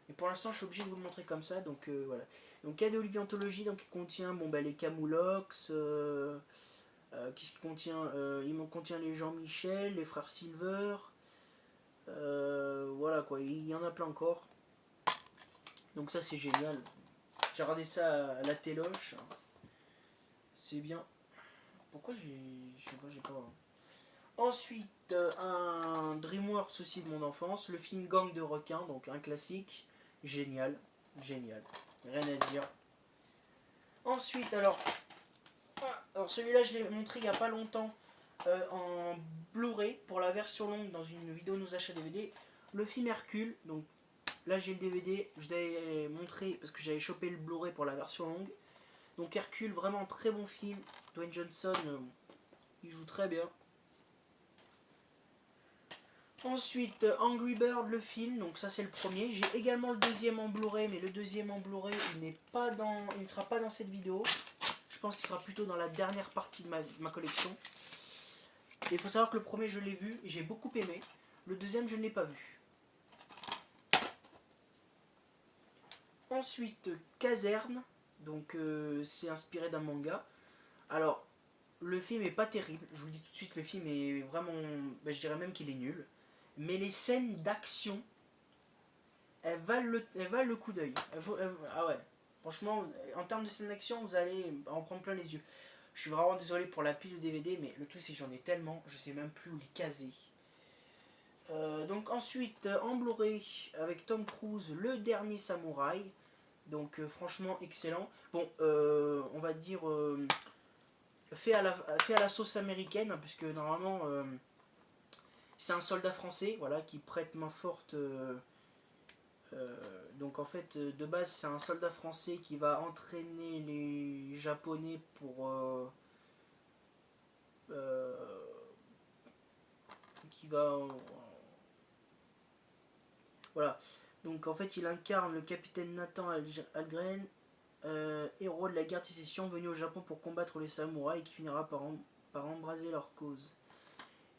Et pour l'instant, je suis obligé de vous le montrer comme ça. Donc voilà. Donc il y a de l'Olivier donc il contient bon, bah, les Camoulox. Qu'est-ce qu'il contient il m'en contient les Jean-Michel, les frères Silver. Voilà quoi, il y en a plein encore. Donc ça c'est génial. J'ai regardé ça à la téloche. C'est bien. Pourquoi je sais pas, j'ai pas. Ensuite, un DreamWorks aussi de mon enfance, le film Gang de requins, donc un classique. Génial, génial. Rien à dire. Ensuite, alors celui-là je l'ai montré il n'y a pas longtemps en Blu-ray pour la version longue dans une vidéo Nos achats DVD. Le film Hercule, donc là j'ai le DVD, je vous avais montré parce que j'avais chopé le Blu-ray pour la version longue. Donc Hercule, vraiment très bon film. Dwayne Johnson, il joue très bien. Ensuite, Angry Bird, le film, donc ça c'est le premier. J'ai également le deuxième en Blu-ray, mais le deuxième en Blu-ray, il ne sera pas dans cette vidéo. Je pense qu'il sera plutôt dans la dernière partie de ma collection. Et il faut savoir que le premier je l'ai vu et j'ai beaucoup aimé. Le deuxième je ne l'ai pas vu. Ensuite, Caserne, donc c'est inspiré d'un manga. Alors, le film est pas terrible, je vous le dis tout de suite, le film est vraiment, je dirais même qu'il est nul. Mais les scènes d'action, elles valent le coup d'œil. Ah ouais, franchement, en termes de scènes d'action, vous allez en prendre plein les yeux. Je suis vraiment désolé pour la pile de DVD, mais le truc c'est que j'en ai tellement, je sais même plus où les caser. Donc ensuite, en Blu-ray, avec Tom Cruise, Le Dernier Samouraï. Donc franchement excellent. Bon, on va dire fait à la sauce américaine, hein, puisque normalement c'est un soldat français, voilà, qui prête main forte. Donc en fait, de base, c'est un soldat français qui va entraîner les Japonais pour qui va voilà. Donc en fait, il incarne le capitaine Nathan Algren, héros de la guerre de sécession venu au Japon pour combattre les samouraïs et qui finira par embraser leur cause.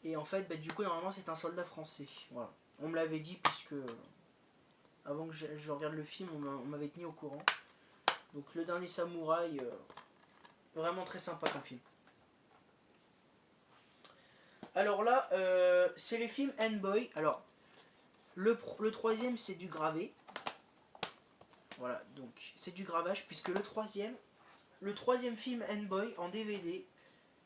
Et en fait, du coup, normalement, c'est un soldat français. Voilà. On me l'avait dit puisque avant que je regarde le film, on m'avait tenu au courant. Donc Le Dernier Samouraï, vraiment très sympa comme film. Alors là, c'est les films N-Boy. Alors, le troisième, c'est du gravé. Voilà, donc c'est du gravage, puisque le troisième film N-Boy en DVD,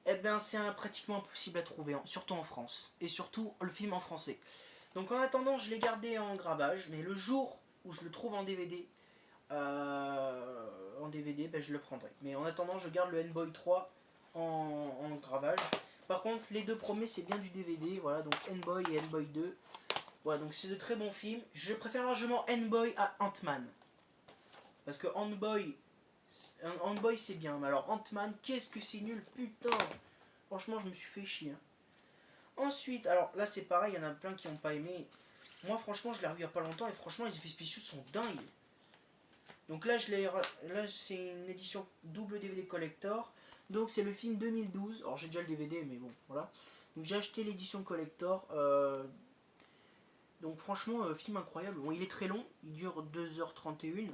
eh ben, c'est pratiquement impossible à trouver, surtout en France. Et surtout le film en français. Donc en attendant, je l'ai gardé en gravage, mais le jour où je le trouve en DVD, je le prendrai. Mais en attendant, je garde le N-Boy 3 en gravage. Par contre, les deux premiers, c'est bien du DVD. Voilà, donc N-Boy et N-Boy 2. Voilà, donc c'est de très bons films. Je préfère largement N-Boy à Ant-Man. Parce que Ant-Boy c'est bien. Mais alors Ant-Man, qu'est-ce que c'est nul, putain. Franchement, je me suis fait chier. Ensuite, alors là c'est pareil, il y en a plein qui n'ont pas aimé. Moi franchement, je l'ai revu il n'y a pas longtemps et franchement, les effets spéciaux sont dingues. Donc là, c'est une édition double DVD collector. Donc c'est le film 2012. Alors j'ai déjà le DVD, mais bon, voilà. Donc j'ai acheté l'édition collector. Donc franchement, film incroyable. Bon, il est très long, il dure 2h31.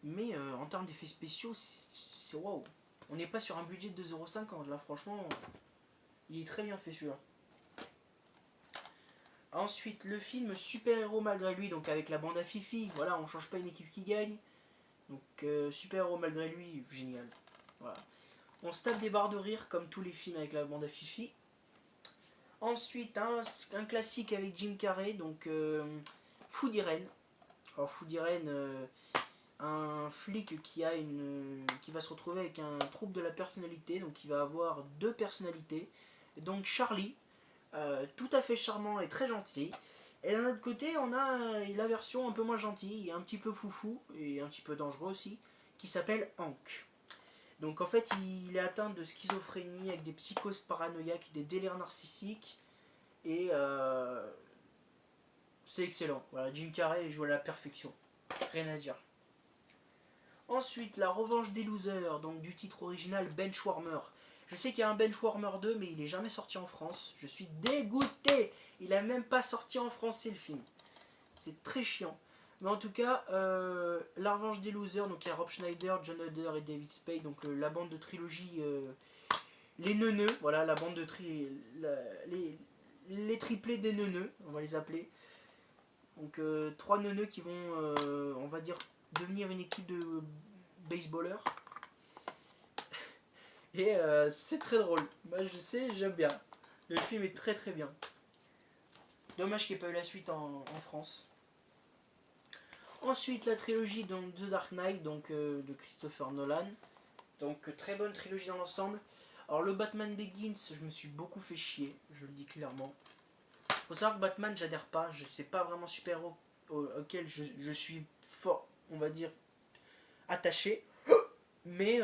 Mais en termes d'effets spéciaux, c'est waouh. On n'est pas sur un budget de 2,50€. Là, franchement, il est très bien fait celui-là. Ensuite, le film Super Héros malgré lui, donc avec la bande à Fifi. Voilà, on change pas une équipe qui gagne. Donc, Super Héros malgré lui, génial. Voilà. On se tape des barres de rire comme tous les films avec la bande à Fifi. Ensuite, un classique avec Jim Carrey, donc Fou d'Irène. Alors, Fou d'Irène, un flic qui va se retrouver avec un trouble de la personnalité, donc il va avoir deux personnalités. Donc Charlie, tout à fait charmant et très gentil. Et d'un autre côté, on a la version un peu moins gentille, un petit peu foufou et un petit peu dangereux aussi, qui s'appelle Hank. Donc en fait, il est atteint de schizophrénie avec des psychoses paranoïaques, des délires narcissiques. Et c'est excellent. Voilà, Jim Carrey joue à la perfection. Rien à dire. Ensuite, La Revanche des Losers, donc du titre original Benchwarmer. Je sais qu'il y a un Benchwarmer 2, mais il n'est jamais sorti en France. Je suis dégoûté. Il n'a même pas sorti en français le film. c'est très chiant. Mais en tout cas, La Revanche des Losers, donc il y a Rob Schneider, John Hodder et David Spade, donc la bande de trilogie, les neuneux, voilà, la bande de les triplés des neuneux, on va les appeler. Donc trois neuneux qui vont, on va dire, devenir une équipe de baseballeurs. Et c'est très drôle. Moi je sais, j'aime bien. Le film est très très bien. Dommage qu'il n'y ait pas eu la suite en France. Ensuite, la trilogie donc, The Dark Knight, donc, de Christopher Nolan. Donc, très bonne trilogie dans l'ensemble. Alors, le Batman Begins, je me suis beaucoup fait chier, je le dis clairement. Faut savoir que Batman, j'adhère pas. Je sais pas vraiment super-héros auquel je suis fort, on va dire, attaché. Mais,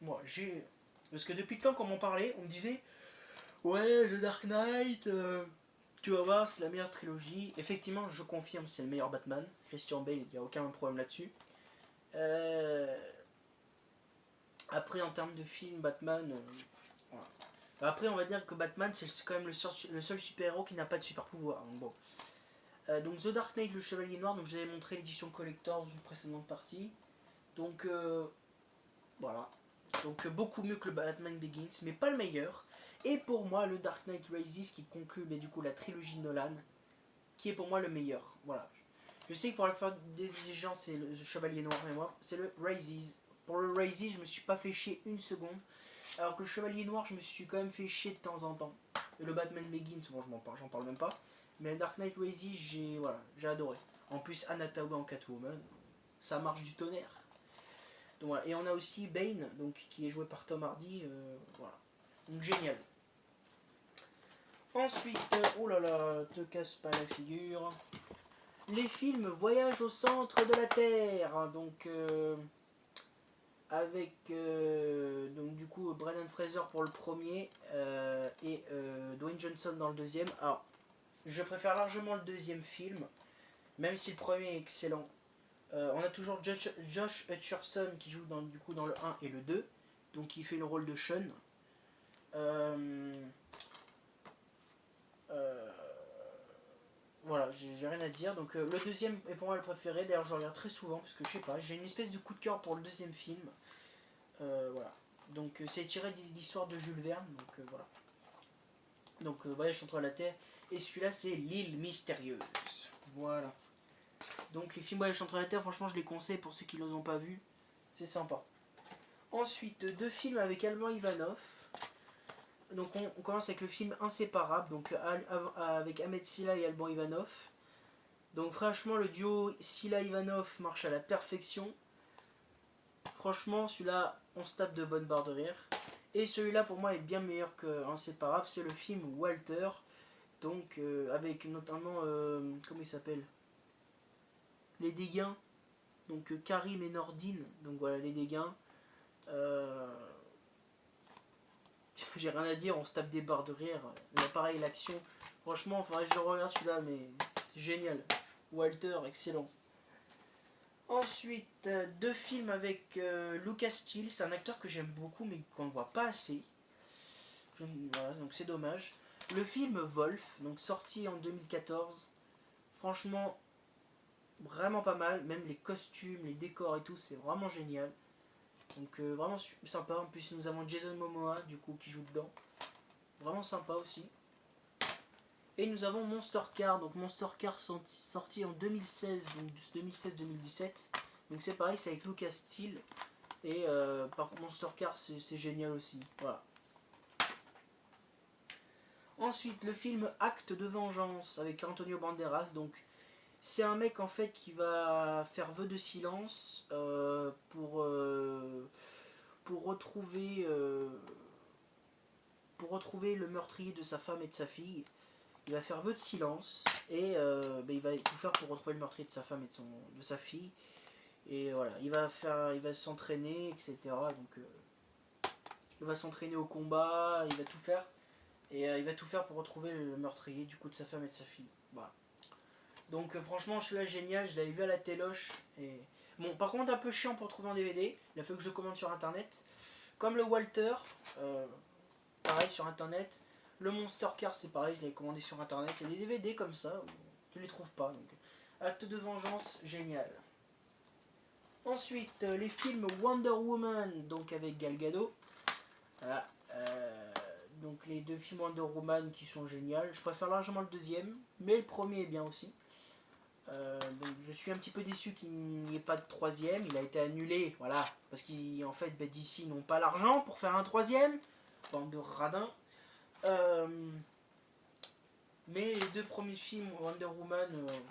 moi, j'ai. Parce que depuis le temps qu'on m'en parlait, on me disait ouais, The Dark Knight, tu vas voir, c'est la meilleure trilogie. Effectivement, je confirme, c'est le meilleur Batman. Christian Bale, il n'y a aucun problème là-dessus. Après, en termes de film, Batman. Voilà. Après, on va dire que Batman, c'est quand même le seul super-héros qui n'a pas de super-pouvoir. Donc, bon. Donc, The Dark Knight, le Chevalier Noir. Donc, je vous avais montré l'édition collector d'une précédente partie. Donc, voilà. Donc, beaucoup mieux que le Batman Begins, mais pas le meilleur. Et pour moi, le Dark Knight Rises qui conclut du coup la trilogie Nolan, qui est pour moi le meilleur. Voilà. Je sais que pour la plupart des gens, c'est le Chevalier Noir, mais moi, c'est le Rises. Pour le Rises, je me suis pas fait chier une seconde. Alors que le Chevalier Noir, je me suis quand même fait chier de temps en temps. Et le Batman Begins, bon, j'en parle même pas. Mais le Dark Knight Rises, j'ai adoré. En plus, Anna Tawai en Catwoman, ça marche du tonnerre. Donc, voilà. Et on a aussi Bane, donc, qui est joué par Tom Hardy. Voilà. Donc génial. Ensuite, oh là là, te casse pas la figure. Les films Voyage au centre de la Terre, donc avec donc du coup Brendan Fraser pour le premier et Dwayne Johnson dans le deuxième. Alors, je préfère largement le deuxième film, même si le premier est excellent. On a toujours Josh Hutcherson qui joue du coup dans le 1 et le 2, donc il fait le rôle de Sean. Voilà, j'ai rien à dire. Donc le deuxième est pour moi le préféré. D'ailleurs, je le regarde très souvent parce que je sais pas, j'ai une espèce de coup de cœur pour le deuxième film. Voilà. Donc c'est tiré d'histoires de Jules Verne. Donc voilà. Donc Voyage entre la Terre. Et celui-là, c'est L'île mystérieuse. Voilà. Donc les films Voyage entre la Terre, franchement, je les conseille pour ceux qui ne les ont pas vus. C'est sympa. Ensuite, deux films avec Alban Ivanov. Donc on commence avec le film Inséparable, donc avec Ahmed Silla et Alban Ivanov. Donc franchement le duo Silla-Ivanov marche à la perfection. Franchement celui-là on se tape de bonnes barres de rire. Et celui-là pour moi est bien meilleur que Inséparable, c'est le film Walter. Donc avec notamment, comment il s'appelle, les Dégains. Donc Karim et Nordine, donc voilà les Dégains. J'ai rien à dire, on se tape des barres de rire. Là, pareil, l'action, franchement, faudrait que je regarde celui-là, mais c'est génial. Walter, excellent. Ensuite, deux films avec Lucas Steele, c'est un acteur que j'aime beaucoup, mais qu'on ne voit pas assez. Voilà, donc c'est dommage. Le film Wolf, donc sorti en 2014, franchement, vraiment pas mal. Même les costumes, les décors et tout, c'est vraiment génial. Donc vraiment sympa. En plus nous avons Jason Momoa du coup qui joue dedans. Vraiment sympa aussi. Et nous avons Monster Car. Donc Monster Car sorti en 2016, donc 2016-2017. Donc c'est pareil, c'est avec Lucas Steele. Et par contre Monster Car c'est génial aussi. Voilà. Ensuite le film Acte de vengeance avec Antonio Banderas. Donc c'est un mec en fait qui va faire vœu de silence pour retrouver le meurtrier de sa femme et de sa fille. Il va faire vœu de silence et il va tout faire pour retrouver le meurtrier de sa femme et de sa fille. Et voilà, il va s'entraîner, etc. Donc il va s'entraîner au combat, il va tout faire. Et il va tout faire pour retrouver le meurtrier du coup de sa femme et de sa fille. Voilà. Donc franchement, je suis là génial, je l'avais vu à la téloche. Et... Bon, par contre, un peu chiant pour trouver en DVD. Il a fallu que je commande sur internet. Comme le Walter, pareil sur internet. Le Monster Car, c'est pareil, je l'avais commandé sur internet. Il y a des DVD comme ça. je les trouve pas. Donc, Acte de vengeance, génial. Ensuite, les films Wonder Woman, donc avec Gal Gadot. Voilà, donc les deux films Wonder Woman qui sont géniaux. Je préfère largement le deuxième, mais le premier est bien aussi. Donc je suis un petit peu déçu qu'il n'y ait pas de troisième. Il a été annulé, voilà, parce qu'en fait, DC n'ont pas l'argent pour faire un troisième. Bande de radins. Mais les deux premiers films Wonder Woman,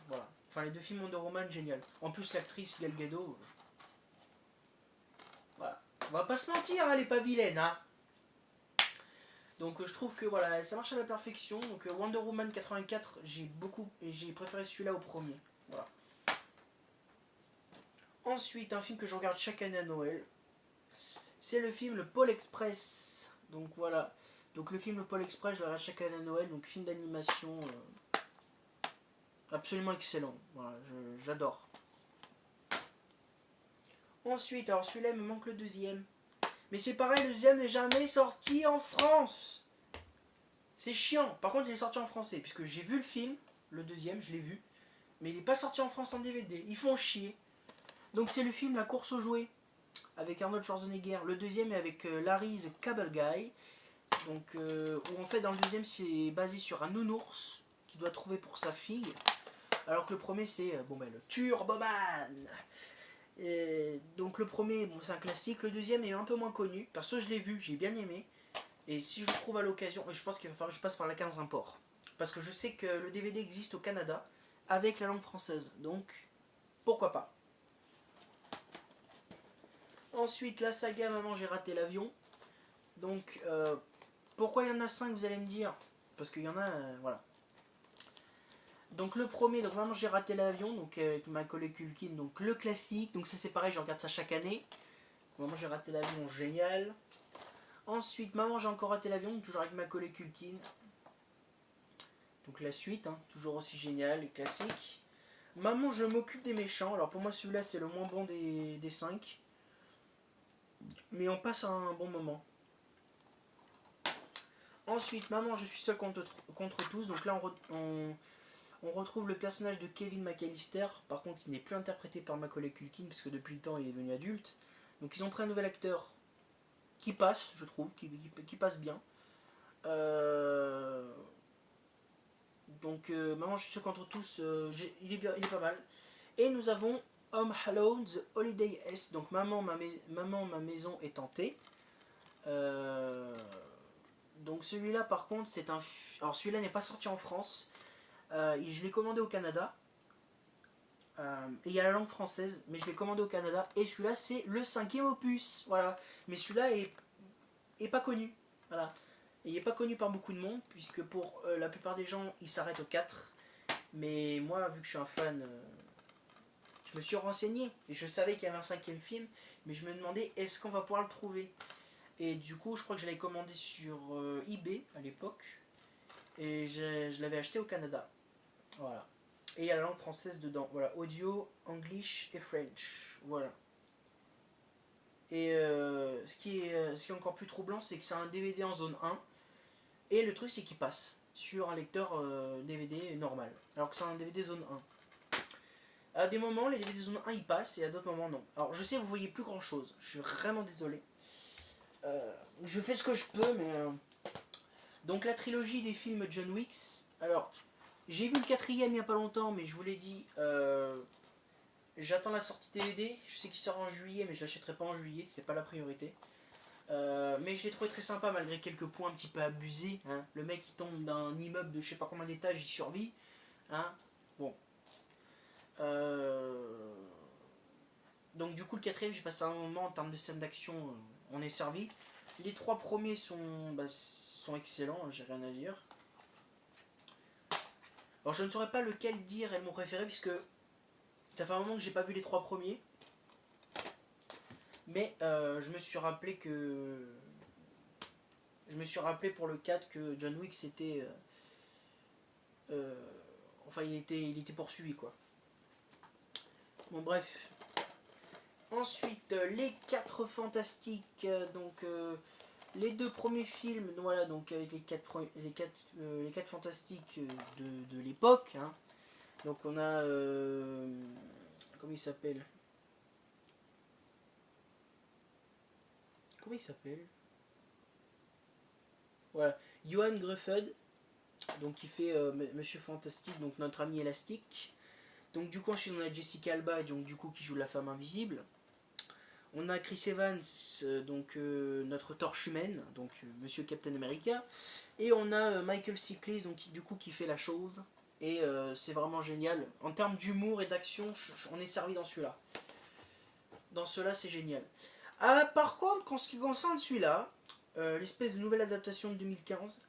voilà. Enfin, les deux films Wonder Woman, génial. En plus, l'actrice Gal Gadot, voilà. On va pas se mentir, elle est pas vilaine, hein. Donc je trouve que voilà, ça marche à la perfection. Donc Wonder Woman 84, j'ai préféré celui-là au premier. Voilà. Ensuite, un film que je regarde chaque année à Noël, c'est le film Le Pôle Express. Donc voilà. Donc le film Le Pôle Express, je le regarde chaque année à Noël. Donc film d'animation absolument excellent. Voilà, j'adore. Ensuite, alors celui-là, il me manque le deuxième. Mais c'est pareil, le deuxième n'est jamais sorti en France. C'est chiant. Par contre, il est sorti en français, puisque j'ai vu le film, le deuxième, je l'ai vu. Mais il n'est pas sorti en France en DVD. Ils font chier. Donc c'est le film La course aux jouets, avec Arnold Schwarzenegger. Le deuxième est avec Larry the Cable Guy. Donc, où en fait, dans le deuxième, c'est basé sur un nounours qu'il doit trouver pour sa fille. Alors que le premier, c'est le Turboman. Et donc le premier, bon, c'est un classique. Le deuxième est un peu moins connu. Perso, je l'ai vu, j'ai bien aimé. Et si je le trouve à l'occasion, je pense qu'il va falloir que je passe par la 15 import. Parce que je sais que le DVD existe au Canada avec la langue française. Donc, pourquoi pas. Ensuite, la saga Maman, j'ai raté l'avion. Donc, pourquoi il y en a 5, vous allez me dire? Parce qu'il y en a, voilà. Donc le premier, donc Maman, j'ai raté l'avion, donc avec Macaulay Culkin, donc le classique. Donc ça c'est pareil, je regarde ça chaque année. Maman, j'ai raté l'avion, génial. Ensuite, Maman, j'ai encore raté l'avion, toujours avec Macaulay Culkin. Donc la suite, hein, toujours aussi génial et classique. Maman, je m'occupe des méchants. Alors pour moi, celui-là, c'est le moins bon des 5. Mais on passe un bon moment. Ensuite, Maman, je suis seul contre tous. Donc là, on retrouve le personnage de Kevin McAllister. Par contre, il n'est plus interprété par Macaulay Culkin, parce que depuis le temps, il est devenu adulte. Donc ils ont pris un nouvel acteur qui passe, je trouve, qui passe bien. Donc, Maman, je suis seul contre tous, il est pas mal. Et nous avons Home Alone, The Holiday S. Donc, Maman, ma maison est hantée. Donc, celui-là, par contre, c'est un. Alors, celui-là n'est pas sorti en France. Je l'ai commandé au Canada. Et il y a la langue française, mais je l'ai commandé au Canada. Et celui-là, c'est le 5e opus. Voilà. Mais celui-là est pas connu. Voilà. Et il n'est pas connu par beaucoup de monde, puisque pour la plupart des gens, il s'arrête au 4. Mais moi, vu que je suis un fan, je me suis renseigné. Et je savais qu'il y avait un 5e film, mais je me demandais, est-ce qu'on va pouvoir le trouver? Et du coup, je crois que je l'avais commandé sur eBay à l'époque. Et je l'avais acheté au Canada. Voilà. Et il y a la langue française dedans. Voilà, audio, English et French. Voilà. Et ce qui est encore plus troublant, c'est que c'est un DVD en zone 1. Et le truc, c'est qu'il passe sur un lecteur DVD normal. Alors que c'est un DVD zone 1. À des moments, les DVD zone 1 ils passent et à d'autres moments non. Alors je sais, vous voyez plus grand chose. Je suis vraiment désolé. Je fais ce que je peux, mais. Donc la trilogie des films John Wick. Alors, j'ai vu le 4e il n'y a pas longtemps, mais je vous l'ai dit. J'attends la sortie DVD. Je sais qu'il sort en juillet, mais je l'achèterai pas en juillet. C'est pas la priorité. Mais je l'ai trouvé très sympa malgré quelques points un petit peu abusés. Hein. Le mec il tombe d'un immeuble de je sais pas combien d'étages, il survit. Hein. Bon. Donc du coup le 4e, j'ai passé un moment en termes de scène d'action, on est servi. Les 3 premiers sont excellents, j'ai rien à dire. Alors je ne saurais pas lequel dire est mon préféré puisque ça fait un moment que j'ai pas vu les 3 premiers. Mais je me suis rappelé que. Je me suis rappelé pour le 4 que John Wick c'était. Enfin il était poursuivi quoi. Bon bref. Ensuite les 4 fantastiques. Donc les 2 premiers films, voilà, donc avec les 4 fantastiques de l'époque. Hein. Donc on a... comment il s'appelle? Comment il s'appelle? Voilà. Johan Gruffud, donc qui fait Monsieur Fantastique, donc notre ami élastique. Donc du coup ensuite on a Jessica Alba, donc du coup qui joue la femme invisible. On a Chris Evans, donc notre torche humaine, donc Monsieur Captain America. Et on a Michael Chiklis, donc du coup qui fait la chose. Et c'est vraiment génial. En termes d'humour et d'action, on est servi dans celui-là. Dans cela, c'est génial. Par contre, en ce qui concerne celui-là, l'espèce de nouvelle adaptation de 2015,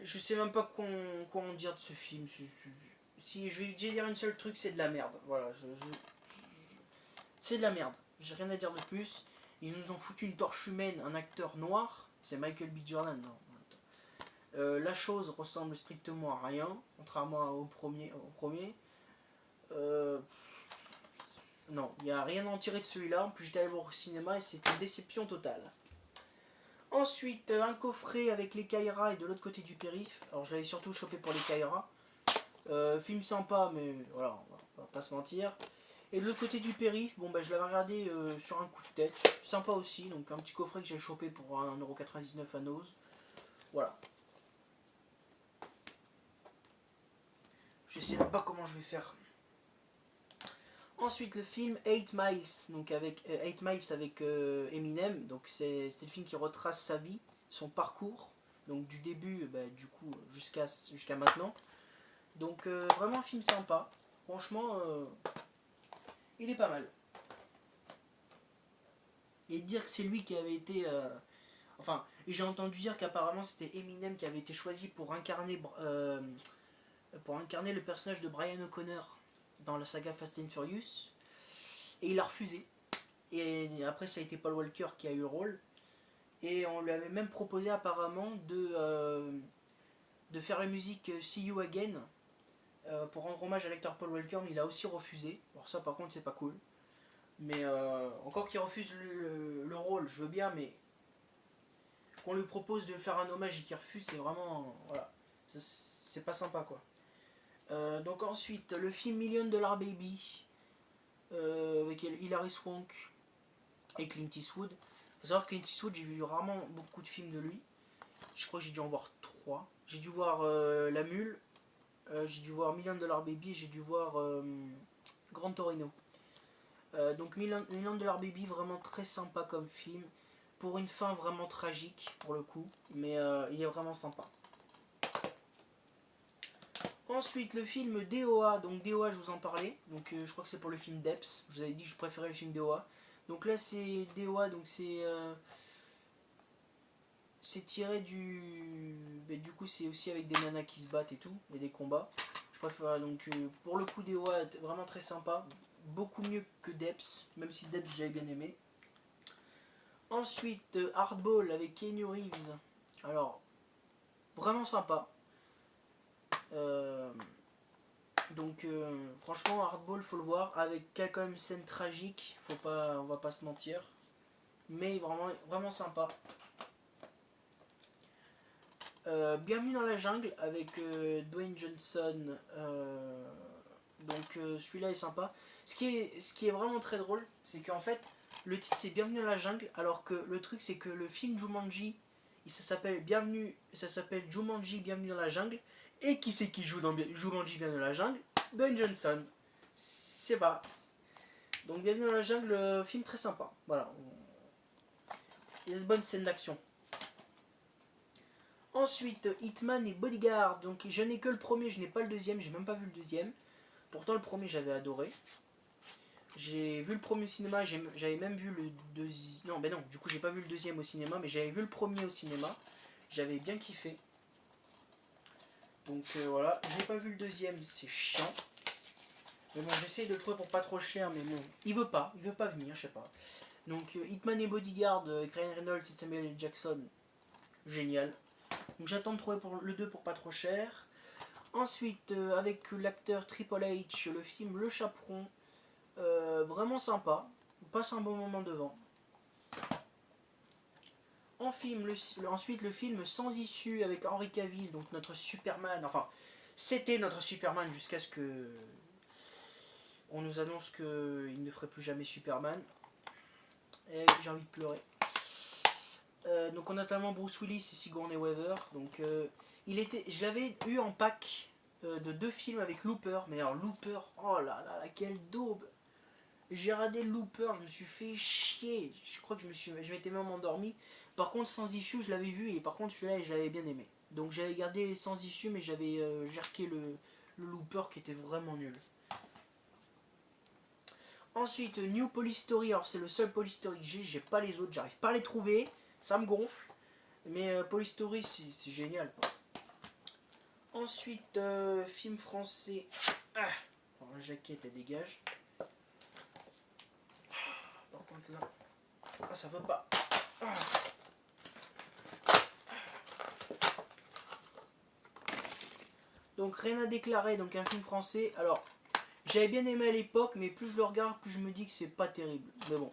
je sais même pas quoi en dire de ce film. Si je vais dire un seul truc, c'est de la merde. Voilà, c'est de la merde. J'ai rien à dire de plus. Ils nous ont foutu une torche humaine, un acteur noir. C'est Michael B. Jordan, non. La chose ressemble strictement à rien, contrairement au premier. Euh, non, il n'y a rien à en tirer de celui-là. En plus, j'étais allé voir au cinéma et c'est une déception totale. Ensuite, un coffret avec les Kaira et de l'autre côté du périph'. Alors, je l'avais surtout chopé pour les Kaira. Film sympa, mais voilà, on va pas se mentir. Et de l'autre côté du périph', bon, bah, je l'avais regardé sur un coup de tête. Sympa aussi, donc un petit coffret que j'ai chopé pour 1,99€ à Nose. Voilà. Je sais même pas comment je vais faire. Ensuite, le film 8 Miles, donc avec 8 Miles avec Eminem. Donc c'est le film qui retrace sa vie, son parcours, donc du début, du coup jusqu'à maintenant. Donc vraiment un film sympa. Franchement, il est pas mal. Et dire que c'est lui qui avait été, enfin, j'ai entendu dire qu'apparemment c'était Eminem qui avait été choisi pour incarner le personnage de Brian O'Connor dans la saga Fast and Furious. Et il a refusé. Et après, ça a été Paul Walker qui a eu le rôle. Et on lui avait même proposé apparemment de faire la musique See You Again pour rendre hommage à l'acteur Paul Walker, mais il a aussi refusé. Alors ça par contre c'est pas cool. Mais encore qu'il refuse le rôle, je veux bien, mais qu'on lui propose de faire un hommage et qu'il refuse, c'est vraiment... Voilà, c'est pas sympa quoi. Donc ensuite, le film Million Dollar Baby, avec Hilary Swank et Clint Eastwood. Il faut savoir que Clint Eastwood, j'ai vu rarement beaucoup de films de lui. Je crois que j'ai dû en voir 3. J'ai dû voir La Mule, j'ai dû voir Million Dollar Baby et j'ai dû voir Grand Torino. Donc Million Dollar Baby, vraiment très sympa comme film. Pour une fin vraiment tragique, pour le coup. Mais il est vraiment sympa. Ensuite, le film DOA. Donc DOA, je vous en parlais. Donc je crois que c'est pour le film Depths. Je vous avais dit que je préférais le film DOA. Donc là, c'est DOA. Donc c'est tiré du... Mais du coup, c'est aussi avec des nanas qui se battent et tout. Et des combats. Je préfère donc... pour le coup, DOA, vraiment très sympa. Beaucoup mieux que Depths. Même si Depths, j'avais bien aimé. Ensuite, Hardball avec Keanu Reeves. Alors, vraiment sympa. Donc franchement Hardball faut le voir avec quand même une scène tragique, on va pas se mentir, mais vraiment sympa. Bienvenue dans la jungle avec Dwayne Johnson, donc celui-là est sympa. Ce qui est vraiment très drôle, c'est qu'en fait le titre c'est Bienvenue dans la jungle, alors que le truc c'est que le film Jumanji, ça s'appelle Jumanji Bienvenue dans la jungle. Et qui c'est qui joue dans Jumanji Bienvenue dans la jungle? Dwayne Johnson. C'est pas. Donc Bienvenue dans la jungle, film très sympa. Voilà. Il y a de bonnes scènes d'action. Ensuite, Hitman et Bodyguard. Donc je n'ai que le premier, je n'ai pas le deuxième, j'ai même pas vu le deuxième. Pourtant le premier j'avais adoré. J'ai vu le premier au cinéma, j'avais même vu le deuxième. Non, ben non, du coup j'ai pas vu le deuxième au cinéma, mais j'avais vu le premier au cinéma. J'avais bien kiffé. Donc voilà, j'ai pas vu le deuxième, c'est chiant. Mais bon, j'essaye de le trouver pour pas trop cher, mais bon, il veut pas venir, je sais pas. Donc Hitman et Bodyguard, Ryan Reynolds et Samuel L. Jackson, génial. Donc j'attends de trouver pour le 2 pour pas trop cher. Ensuite, avec l'acteur Triple H, le film Le Chaperon, vraiment sympa. On passe un bon moment devant. Ensuite, le film Sans issue avec Henry Cavill, donc notre Superman. Enfin, c'était notre Superman jusqu'à ce que on nous annonce qu'il ne ferait plus jamais Superman. Et j'ai envie de pleurer. Donc on a notamment Bruce Willis et Sigourney Weaver. Donc j'avais eu en pack de 2 films avec Looper. Mais alors Looper, oh là là, quelle daube. J'ai radé Looper, je me suis fait chier. Je crois que je m'étais même endormi. Par contre, Sans issue, je l'avais vu et par contre celui-là, je l'avais bien aimé. Donc j'avais gardé Sans issue, mais j'avais jerké le Looper qui était vraiment nul. Ensuite, New Police Story. Alors c'est le seul Police Story que j'ai pas les autres, j'arrive pas à les trouver. Ça me gonfle. Mais Police Story, c'est génial. Ensuite, film français. Ah, alors, la jaquette, elle dégage. Par contre là, ah ça veut pas. Ah. Donc rien à déclarer, donc un film français. Alors j'avais bien aimé à l'époque, mais plus je le regarde, plus je me dis que c'est pas terrible. Mais bon,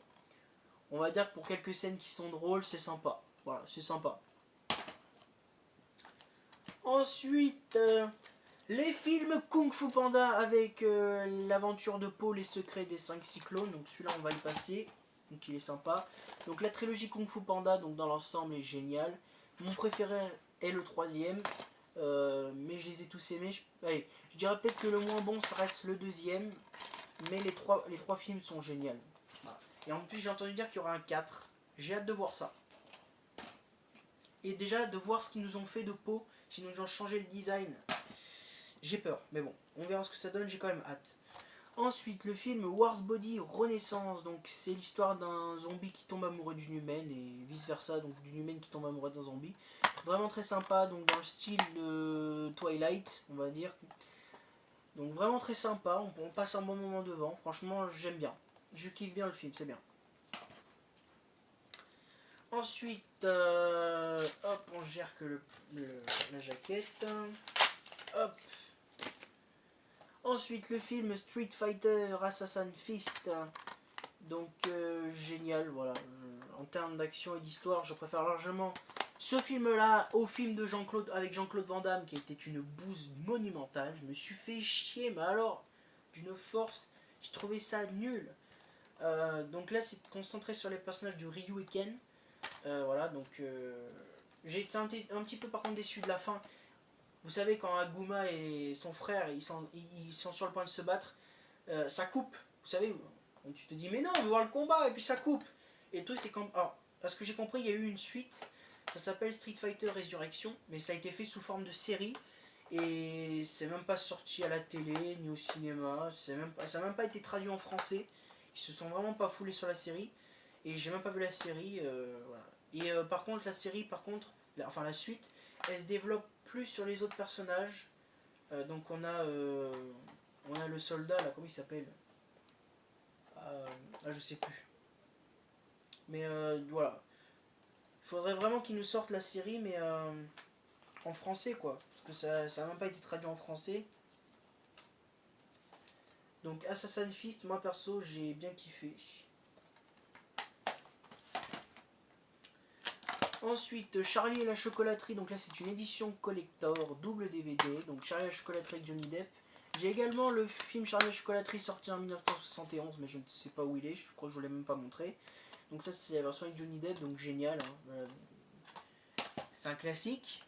on va dire que pour quelques scènes qui sont drôles, c'est sympa. Voilà, c'est sympa. Ensuite, les films Kung Fu Panda avec l'aventure de Paul, les secrets des 5 cyclones. Donc celui-là, on va le passer. Donc il est sympa. Donc la trilogie Kung Fu Panda, donc dans l'ensemble, est géniale. Mon préféré est le 3e. Mais je les ai tous aimés. Allez, je dirais peut-être que le moins bon, ça reste le 2e. Mais les trois films sont géniaux. Voilà. Et en plus, j'ai entendu dire qu'il y aura un 4. J'ai hâte de voir ça. Et déjà, de voir ce qu'ils nous ont fait de peau. S'ils nous ont changé le design. J'ai peur. Mais bon, on verra ce que ça donne. J'ai quand même hâte. Ensuite, le film Wars Body Renaissance. Donc, c'est l'histoire d'un zombie qui tombe amoureux d'une humaine et vice versa. Donc, d'une humaine qui tombe amoureux d'un zombie. Vraiment très sympa. Donc, dans le style de Twilight, on va dire. Donc, vraiment très sympa. On passe un bon moment devant. Franchement, j'aime bien. Je kiffe bien le film. C'est bien. Ensuite, hop, on gère que la jaquette. Hop. Ensuite, le film Street Fighter Assassin's Fist. Donc, génial, voilà. En termes d'action et d'histoire, je préfère largement ce film-là au film de Jean-Claude avec Jean-Claude Van Damme qui était une bouse monumentale. Je me suis fait chier, mais alors, d'une force, j'ai trouvé ça nul. Donc là, c'est concentré sur les personnages de Ryu et Ken. Voilà, donc j'ai été un petit peu par contre déçu de la fin. Vous savez, quand Aguma et son frère ils sont sur le point de se battre, ça coupe. Vous savez, donc tu te dis mais non, on veut voir le combat et puis ça coupe. Et tout, c'est quand. Alors, à ce que j'ai compris, il y a eu une suite. Ça s'appelle Street Fighter Resurrection, mais ça a été fait sous forme de série. Et c'est même pas sorti à la télé ni au cinéma. Ça n'a même pas été traduit en français. Ils se sont vraiment pas foulés sur la série. Et j'ai même pas vu la série. Voilà. Et par contre, la série, enfin la suite, elle se développe plus sur les autres personnages. Donc on a le soldat là, comment il s'appelle, je sais plus. Mais voilà. Il faudrait vraiment qu'ils nous sortent la série, mais en français quoi. Parce que ça n'a même pas été traduit en français. Donc Assassin's Fist, moi perso, j'ai bien kiffé. Ensuite, Charlie et la chocolaterie, donc là c'est une édition collector, double DVD, donc Charlie et la chocolaterie avec Johnny Depp. J'ai également le film Charlie et la chocolaterie sorti en 1971, mais je ne sais pas où il est, je crois que je ne vous l'ai même pas montré. Donc ça c'est la version avec Johnny Depp, donc génial, hein. C'est un classique.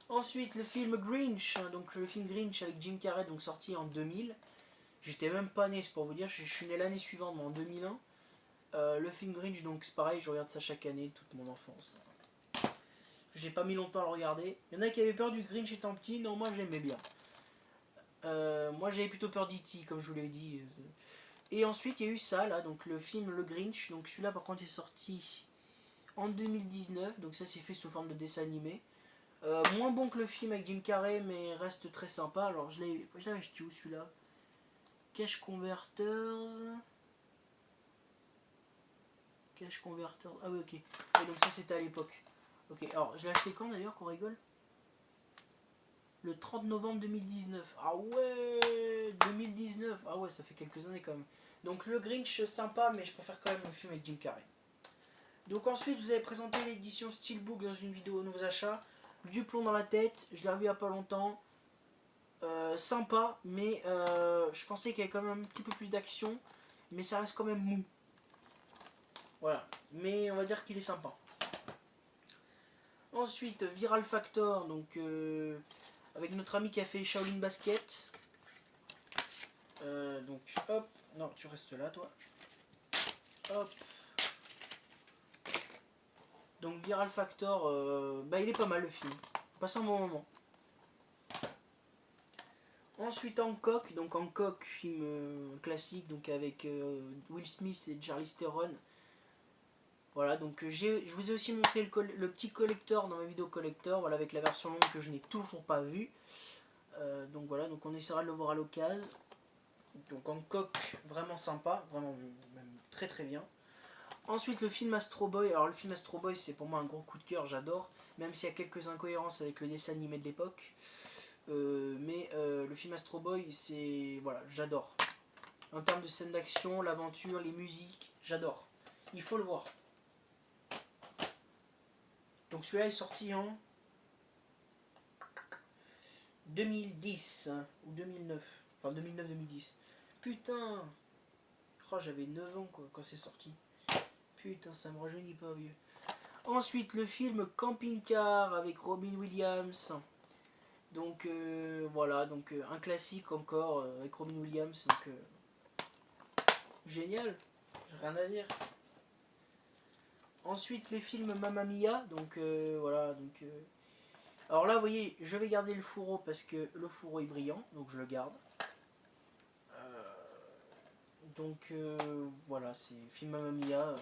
Ensuite le film Grinch, donc le film Grinch avec Jim Carrey, donc sorti en 2000. J'étais même pas né, c'est pour vous dire, je suis né l'année suivante, mais en 2001. Le film Grinch, donc c'est pareil, je regarde ça chaque année, toute mon enfance. J'ai pas mis longtemps à le regarder. Il y en a qui avaient peur du Grinch étant petit, non, moi j'aimais bien. Moi j'avais plutôt peur d'E.T., comme je vous l'ai dit. Et ensuite il y a eu ça, là, donc le film Le Grinch. Donc celui-là par contre est sorti en 2019, donc ça c'est fait sous forme de dessin animé. Moins bon que le film avec Jim Carrey, mais reste très sympa. Alors je l'avais acheté où celui-là? Cash Converters. Cash Converters. Ah oui, ok. Et donc ça c'était à l'époque. Ok, alors je l'ai acheté quand d'ailleurs, qu'on rigole? Le 30 novembre 2019. Ah ouais, 2019. Ah ouais, ça fait quelques années quand même. Donc le Grinch sympa, mais je préfère quand même le film avec Jim Carrey. Donc ensuite, je vous avais présenté l'édition Steelbook dans une vidéo nouveaux achats. Du plomb dans la tête, je l'ai revu il n'y a pas longtemps. Sympa, mais je pensais qu'il y avait quand même un petit peu plus d'action, mais ça reste quand même mou. Voilà, mais on va dire qu'il est sympa. Ensuite, Viral Factor, donc avec notre ami qui a fait Shaolin Basket. Donc hop, non, tu restes là toi. Hop. Donc Viral Factor, il est pas mal le film. On passe un bon moment. Ensuite Hancock, donc Hancock, film classique, donc avec Will Smith et Charlize Theron. Voilà, donc je vous ai aussi montré le petit collector dans ma vidéo collector, voilà, avec la version longue que je n'ai toujours pas vue. Donc voilà, donc on essaiera de le voir à l'occasion. Donc Hancock, vraiment sympa, vraiment même très très bien. Ensuite le film Astro Boy, alors le film Astro Boy c'est pour moi un gros coup de cœur, j'adore, même s'il y a quelques incohérences avec le dessin animé de l'époque. Le film Astro Boy, c'est... Voilà, j'adore. En termes de scènes d'action, l'aventure, les musiques, j'adore. Il faut le voir. Donc celui-là est sorti en 2010 hein, ou 2009. Enfin 2009-2010. Putain. Oh, j'avais 9 ans quoi, quand c'est sorti. Putain, ça me rajeunit pas vieux. Ensuite, le film Camping Car avec Robin Williams. Donc voilà, donc un classique encore avec Robin Williams. Donc génial, j'ai rien à dire. Ensuite les films Mamma Mia, donc voilà, donc alors là vous voyez, je vais garder le fourreau parce que le fourreau est brillant, donc je le garde. Donc voilà, c'est film Mamma Mia.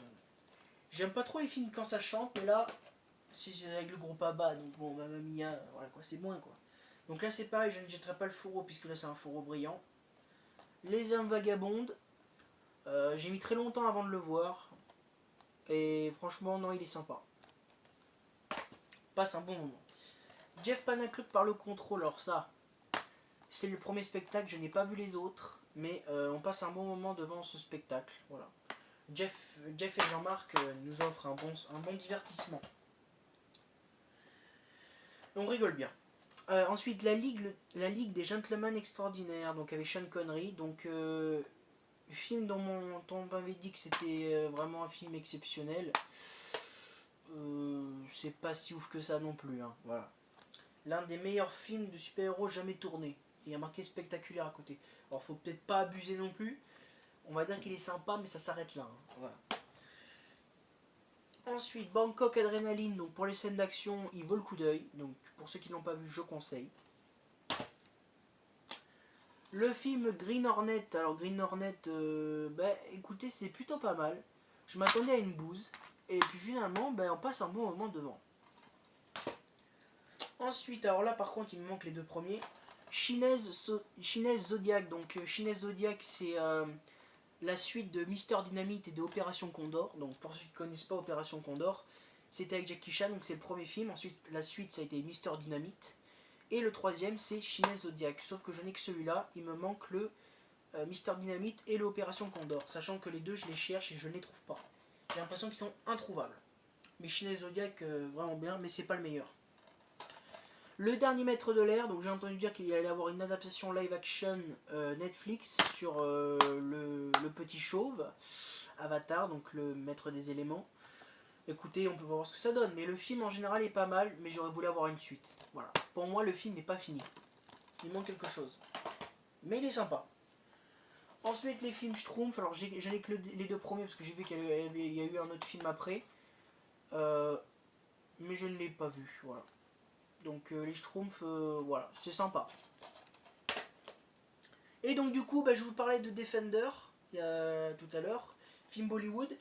J'aime pas trop les films quand ça chante, mais là, si c'est avec le groupe ABBA, donc bon, Mamma Mia, voilà quoi, c'est moins quoi. Donc là c'est pareil, je ne jetterai pas le fourreau puisque là c'est un fourreau brillant. Les âmes vagabondes, j'ai mis très longtemps avant de le voir. Et franchement, non, il est sympa. Passe un bon moment. Jeff Panaclock par le contrôle, alors ça, c'est le premier spectacle, je n'ai pas vu les autres, mais on passe un bon moment devant ce spectacle. Voilà. Jeff et Jean-Marc nous offrent un bon divertissement. On rigole bien. Ensuite, la Ligue des Gentlemen Extraordinaires, donc avec Sean Connery, donc film dont on m'avait dit que c'était vraiment un film exceptionnel. C'est pas si ouf que ça non plus, hein, voilà. L'un des meilleurs films de super-héros jamais tournés. Il y a marqué spectaculaire à côté. Alors faut peut-être pas abuser non plus. On va dire qu'il est sympa, mais ça s'arrête là. Hein. Voilà. Ensuite, Bangkok Adrenaline, donc pour les scènes d'action, il vaut le coup d'œil. Donc pour ceux qui n'ont pas vu, je conseille. Le film Green Hornet, alors Green Hornet, écoutez, c'est plutôt pas mal. Je m'attendais à une bouse. Et puis finalement, on passe un bon moment devant. Ensuite, alors là par contre, il me manque les deux premiers. Shinez Zodiac, donc Shinez Zodiac, c'est la suite de Mister Dynamite et de Opération Condor. Donc pour ceux qui ne connaissent pas Opération Condor, c'était avec Jackie Chan, donc c'est le premier film. Ensuite, la suite, ça a été Mister Dynamite. Et le troisième, c'est Shinez Zodiac. Sauf que je n'ai que celui-là, il me manque le Mister Dynamite et l'Opération Condor. Sachant que les deux, je les cherche et je ne les trouve pas. J'ai l'impression qu'ils sont introuvables. Mais Shinez Zodiac, vraiment bien, mais c'est pas le meilleur. Le dernier maître de l'air, donc j'ai entendu dire qu'il allait avoir une adaptation live action Netflix sur le petit chauve, Avatar, donc le maître des éléments. Écoutez, on peut voir ce que ça donne, mais le film en général est pas mal, mais j'aurais voulu avoir une suite. Voilà. Pour moi, le film n'est pas fini. Il manque quelque chose. Mais il est sympa. Ensuite, les films Schtroumpf, alors je n'ai que les deux premiers parce que j'ai vu qu'il y a eu un autre film après. Mais je ne l'ai pas vu, voilà. Donc les Schtroumpfs, voilà, c'est sympa. Et donc du coup, je vous parlais de Defender tout à l'heure, film Bollywood.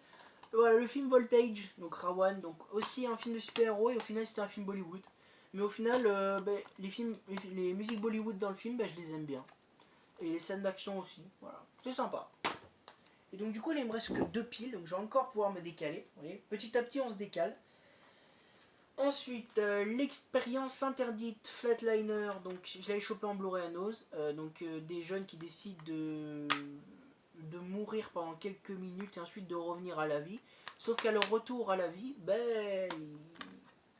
Voilà, le film Voltage, donc Rawan, donc aussi un film de super-héros et au final c'était un film Bollywood. Mais au final, les musiques Bollywood dans le film, je les aime bien. Et les scènes d'action aussi, voilà, c'est sympa. Et donc du coup, il me reste que 2 piles, donc je vais encore pouvoir me décaler. Vous voyez, petit à petit, on se décale. Ensuite, l'expérience interdite Flatliner, donc je l'avais chopé en Blu-ray à Nose, des jeunes qui décident de mourir pendant quelques minutes et ensuite de revenir à la vie. Sauf qu'à leur retour à la vie, ben,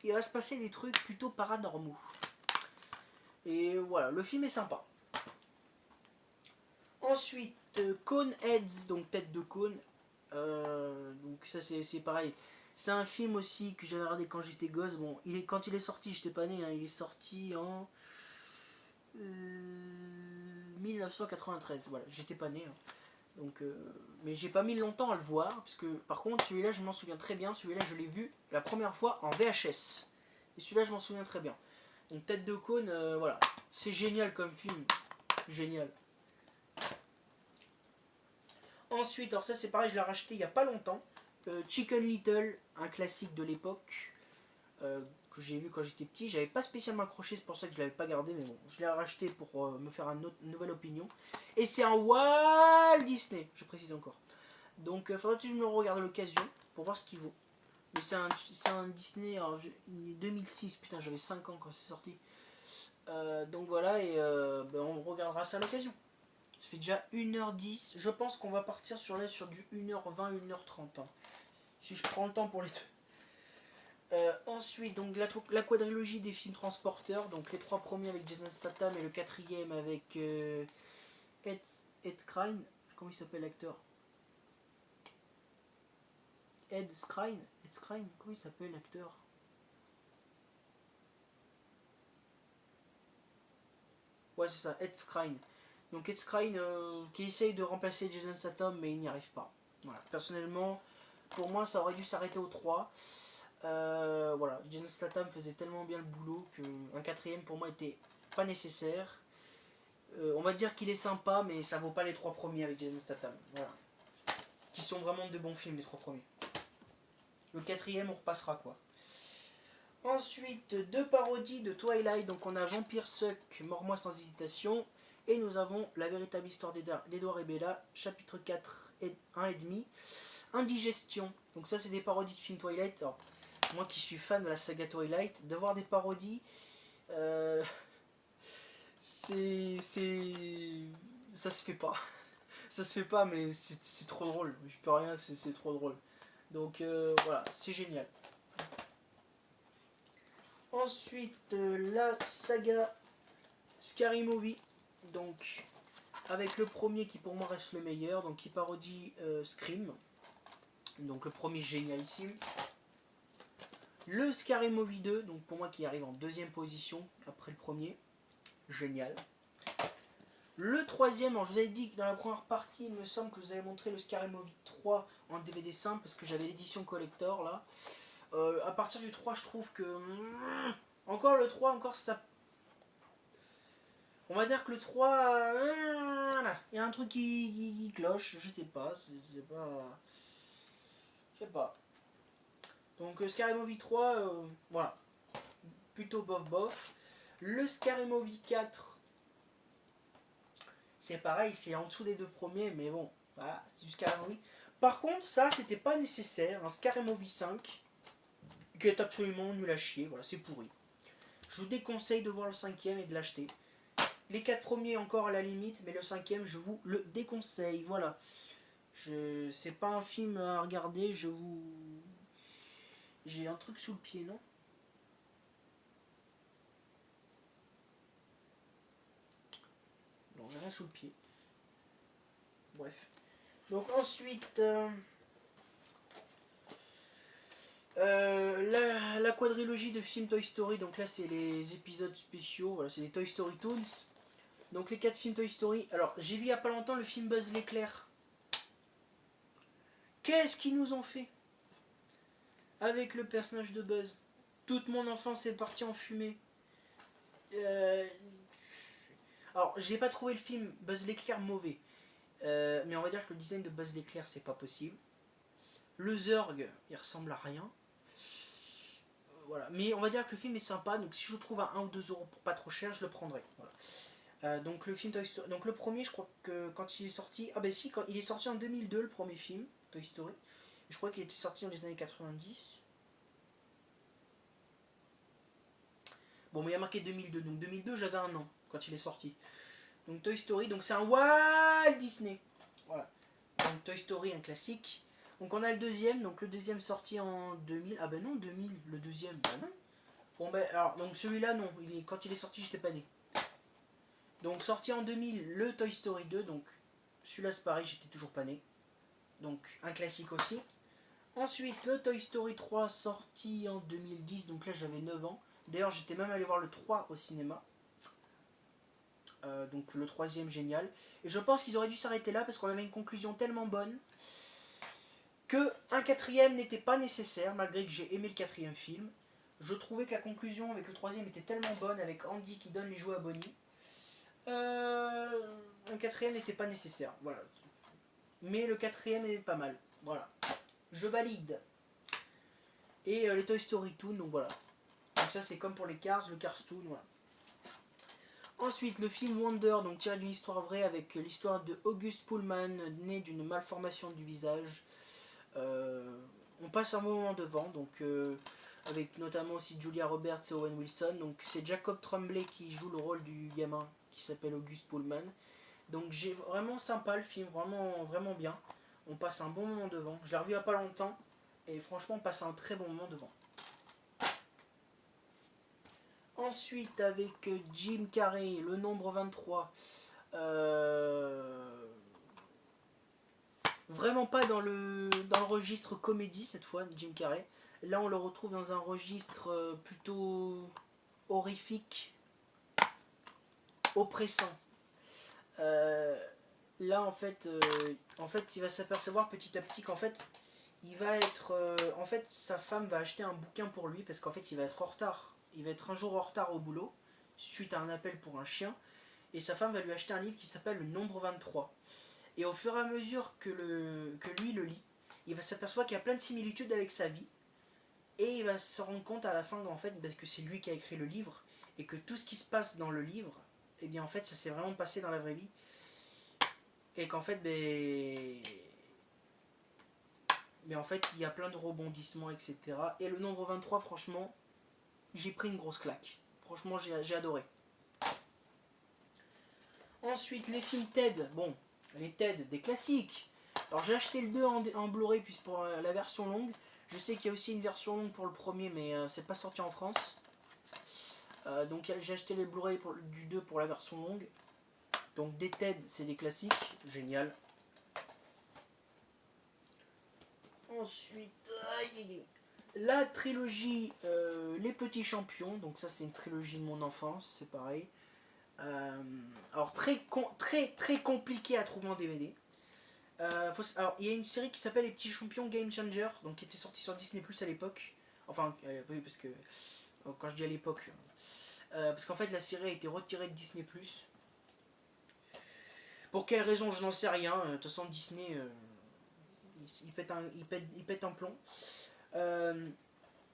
il va se passer des trucs plutôt paranormaux. Et voilà, le film est sympa. Ensuite, Coneheads, donc tête de cône. Donc ça c'est pareil. C'est un film aussi que j'avais regardé quand j'étais gosse. Bon, quand il est sorti, j'étais pas né, hein, il est sorti en 1993. Voilà, j'étais pas né. Hein. Donc, mais j'ai pas mis longtemps à le voir, parce que par contre celui-là je m'en souviens très bien. Celui-là je l'ai vu la première fois en VHS. Et celui-là je m'en souviens très bien. Donc tête de cône, voilà, c'est génial comme film, génial. Ensuite, alors ça c'est pareil, je l'ai racheté il y a pas longtemps. Chicken Little, un classique de l'époque que j'ai vu quand j'étais petit. J'avais pas spécialement accroché, c'est pour ça que je l'avais pas gardé, mais bon, je l'ai racheté pour me faire une nouvelle opinion. Et c'est un Walt Disney, je précise encore. Donc faudrait que je me regarde à l'occasion pour voir ce qu'il vaut. Mais c'est un Disney, alors 2006, putain j'avais 5 ans quand c'est sorti. Donc voilà, et ben, on regardera ça à l'occasion. Ça fait déjà 1h10. Je pense qu'on va partir sur du 1h20, 1h30. Hein. Si je prends le temps pour les deux. Ensuite, donc la quadrilogie des films transporteurs. Donc les 3 premiers avec Jason Statham et le 4e avec Ed Skrein. Comment il s'appelle l'acteur? Ed Skrein. Comment il s'appelle l'acteur? Ouais, c'est ça, Ed Skrein. Donc Ed Skrein qui essaye de remplacer Jason Statham, mais il n'y arrive pas. Voilà. Personnellement, pour moi, ça aurait dû s'arrêter au 3. Voilà, Jason Statham faisait tellement bien le boulot qu'un 4e pour moi était pas nécessaire. On va dire qu'il est sympa, mais ça vaut pas les 3 premiers avec Jason Statham. Voilà. Qui sont vraiment de bons films, les 3 premiers. Le 4e, on repassera quoi. Ensuite, 2 parodies de Twilight. Donc on a Vampire Suck, Mors-moi sans hésitation. Et nous avons La véritable histoire d'Edouard et Bella, chapitre 4, 1,5. Indigestion. Donc ça, c'est des parodies de films Twilight. Alors, moi qui suis fan de la saga Twilight, de voir des parodies, c'est... Ça se fait pas. Ça se fait pas, mais c'est trop drôle. Je peux rien, c'est trop drôle. Donc voilà, c'est génial. Ensuite, la saga Scary Movie. Donc, avec le premier qui pour moi reste le meilleur, donc qui parodie Scream. Donc le premier génialissime. Le Scary Movie 2, donc pour moi qui arrive en 2e position après le premier. Génial. Le 3e, alors je vous avais dit que dans la première partie, il me semble que je vous avais montré le Scary Movie 3 en DVD simple parce que j'avais l'édition collector là. À partir du 3, je trouve que... encore le 3, encore ça... On va dire que le 3... il y a un truc qui cloche, je sais pas. C'est pas... Je sais pas. Donc Scary Movie 3, voilà. Plutôt bof bof. Le Scary Movie 4, c'est pareil, c'est en dessous des 2 premiers, mais bon, voilà, c'est du Scary Movie. Par contre, ça, c'était pas nécessaire. Un Scary Movie 5, qui est absolument nul à chier, voilà, c'est pourri. Je vous déconseille de voir le 5e et de l'acheter. Les 4 premiers encore à la limite, mais le 5e, je vous le déconseille, voilà. C'est pas un film à regarder, je vous... J'ai un truc sous le pied, non? Non, j'ai rien sous le pied. Bref. Donc ensuite... la quadrilogie de films Toy Story, donc là c'est les épisodes spéciaux, voilà, c'est les Toy Story Toons. Donc les 4 films Toy Story. Alors j'ai vu il y a pas longtemps le film Buzz l'éclair. Qu'est-ce qu'ils nous ont fait avec le personnage de Buzz? Toute mon enfance est partie en fumée. Alors j'ai pas trouvé le film Buzz l'éclair mauvais. Mais on va dire que le design de Buzz l'éclair c'est pas possible. Le Zurg il ressemble à rien. Voilà. Mais on va dire que le film est sympa, donc si je le trouve à 1 ou 2 euros pour pas trop cher, je le prendrai. Voilà. Donc le film Toy Story, donc le premier, je crois que quand il est sorti, ah ben si, quand il est sorti en 2002 le premier film Toy Story. Et je crois qu'il était sorti dans les années 90. Bon, mais il y a marqué 2002, donc 2002 j'avais 1 an quand il est sorti. Donc Toy Story, donc c'est un Walt Disney. Voilà. Donc Toy Story, un classique. Donc on a le deuxième, donc le deuxième sorti en 2000. Ah ben non, 2000, le deuxième, bah non. Bon ben alors, donc celui-là non, quand il est sorti j'étais pas né. Donc sorti en 2000, le Toy Story 2, donc celui-là c'est pareil, j'étais toujours pas né. Donc un classique aussi. Ensuite le Toy Story 3 sorti en 2010, donc là j'avais 9 ans. D'ailleurs j'étais même allé voir le 3 au cinéma. Donc le troisième génial. Et je pense qu'ils auraient dû s'arrêter là parce qu'on avait une conclusion tellement bonne que un quatrième n'était pas nécessaire, malgré que j'ai aimé le quatrième film. Je trouvais que la conclusion avec le troisième était tellement bonne, avec Andy qui donne les jouets à Bonnie. Un quatrième n'était pas nécessaire, voilà. Mais le quatrième est pas mal, voilà. Je valide. Et les Toy Story Toon, donc voilà. Donc ça c'est comme pour les Cars, le Cars Toon, voilà. Ensuite, le film Wonder, donc tiré d'une histoire vraie avec l'histoire de August Pullman, né d'une malformation du visage. On passe un moment devant, donc avec notamment aussi Julia Roberts et Owen Wilson. Donc c'est Jacob Tremblay qui joue le rôle du gamin qui s'appelle August Pullman. Donc j'ai vraiment sympa le film, vraiment vraiment bien. On passe un bon moment devant. Je l'ai revu il n'y a pas longtemps et franchement on passe un très bon moment devant. Ensuite avec Jim Carrey, le nombre 23. Vraiment pas dans le registre comédie cette fois, Jim Carrey. Là on le retrouve dans un registre plutôt horrifique, oppressant. Là en fait, il va s'apercevoir petit à petit qu'en fait il va être, en fait sa femme va acheter un bouquin pour lui parce qu'en fait il va être en retard. Il va être un jour en retard au boulot suite à un appel pour un chien et sa femme va lui acheter un livre qui s'appelle Le Nombre 23. Et au fur et à mesure que lui le lit, il va s'apercevoir qu'il y a plein de similitudes avec sa vie. Et il va se rendre compte à la fin en fait, que c'est lui qui a écrit le livre. Et que tout ce qui se passe dans le livre, eh bien en fait ça s'est vraiment passé dans la vraie vie. Et qu'en fait, mais en fait il y a plein de rebondissements, etc. Et le nombre 23, franchement, j'ai pris une grosse claque. Franchement, j'ai adoré. Ensuite, les films Ted. Bon, les Ted, des classiques. Alors j'ai acheté le 2 en Blu-ray puis pour la version longue. Je sais qu'il y a aussi une version longue pour le premier, mais c'est pas sorti en France. Donc j'ai acheté les Blu-ray du 2 pour la version longue. Donc des Ted, c'est des classiques. Génial. Ensuite, la trilogie Les Petits Champions. Donc ça c'est une trilogie de mon enfance, c'est pareil. Alors très compliqué à trouver en DVD. Alors il y a une série qui s'appelle Les Petits Champions Game Changer, donc qui était sortie sur Disney Plus à l'époque. Enfin oui parce que quand je dis à l'époque, parce qu'en fait la série a été retirée de Disney Plus. Pour quelle raison je n'en sais rien. De toute façon Disney il pète un plomb.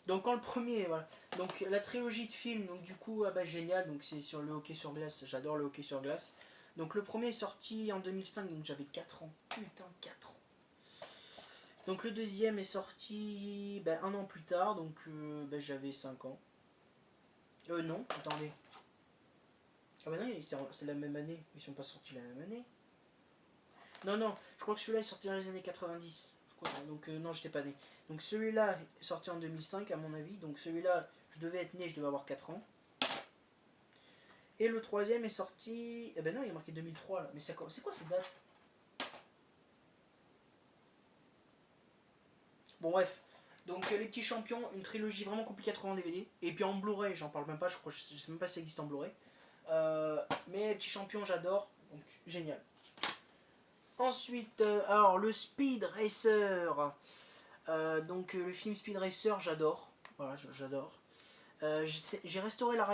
Donc quand le premier, voilà. Donc la trilogie de films, donc du coup, génial, donc c'est sur le hockey sur glace, j'adore le hockey sur glace. Donc le premier est sorti en 2005, donc j'avais 4 ans. Putain, 4 ans. Donc le deuxième est sorti un an plus tard, donc j'avais 5 ans. Non, attendez. Ah bah non, c'est la même année, ils sont pas sortis la même année. Non, je crois que celui-là est sorti dans les années 90. Donc non, j'étais pas né. Donc celui-là est sorti en 2005 à mon avis. Donc celui-là, je devais être né, je devais avoir 4 ans. Et le troisième est sorti... Eh ben non, il est marqué 2003 là. Mais c'est quoi cette date? Bon bref. Donc Les Petits Champions, une trilogie vraiment compliquée à trouver en DVD. Et puis en Blu-ray, j'en parle même pas, je sais même pas si ça existe en Blu-ray. Mais Les Petits Champions, j'adore. Donc génial. Ensuite, alors le Speed Racer. Donc le film Speed Racer, j'adore. Voilà, j'adore. J'ai restauré la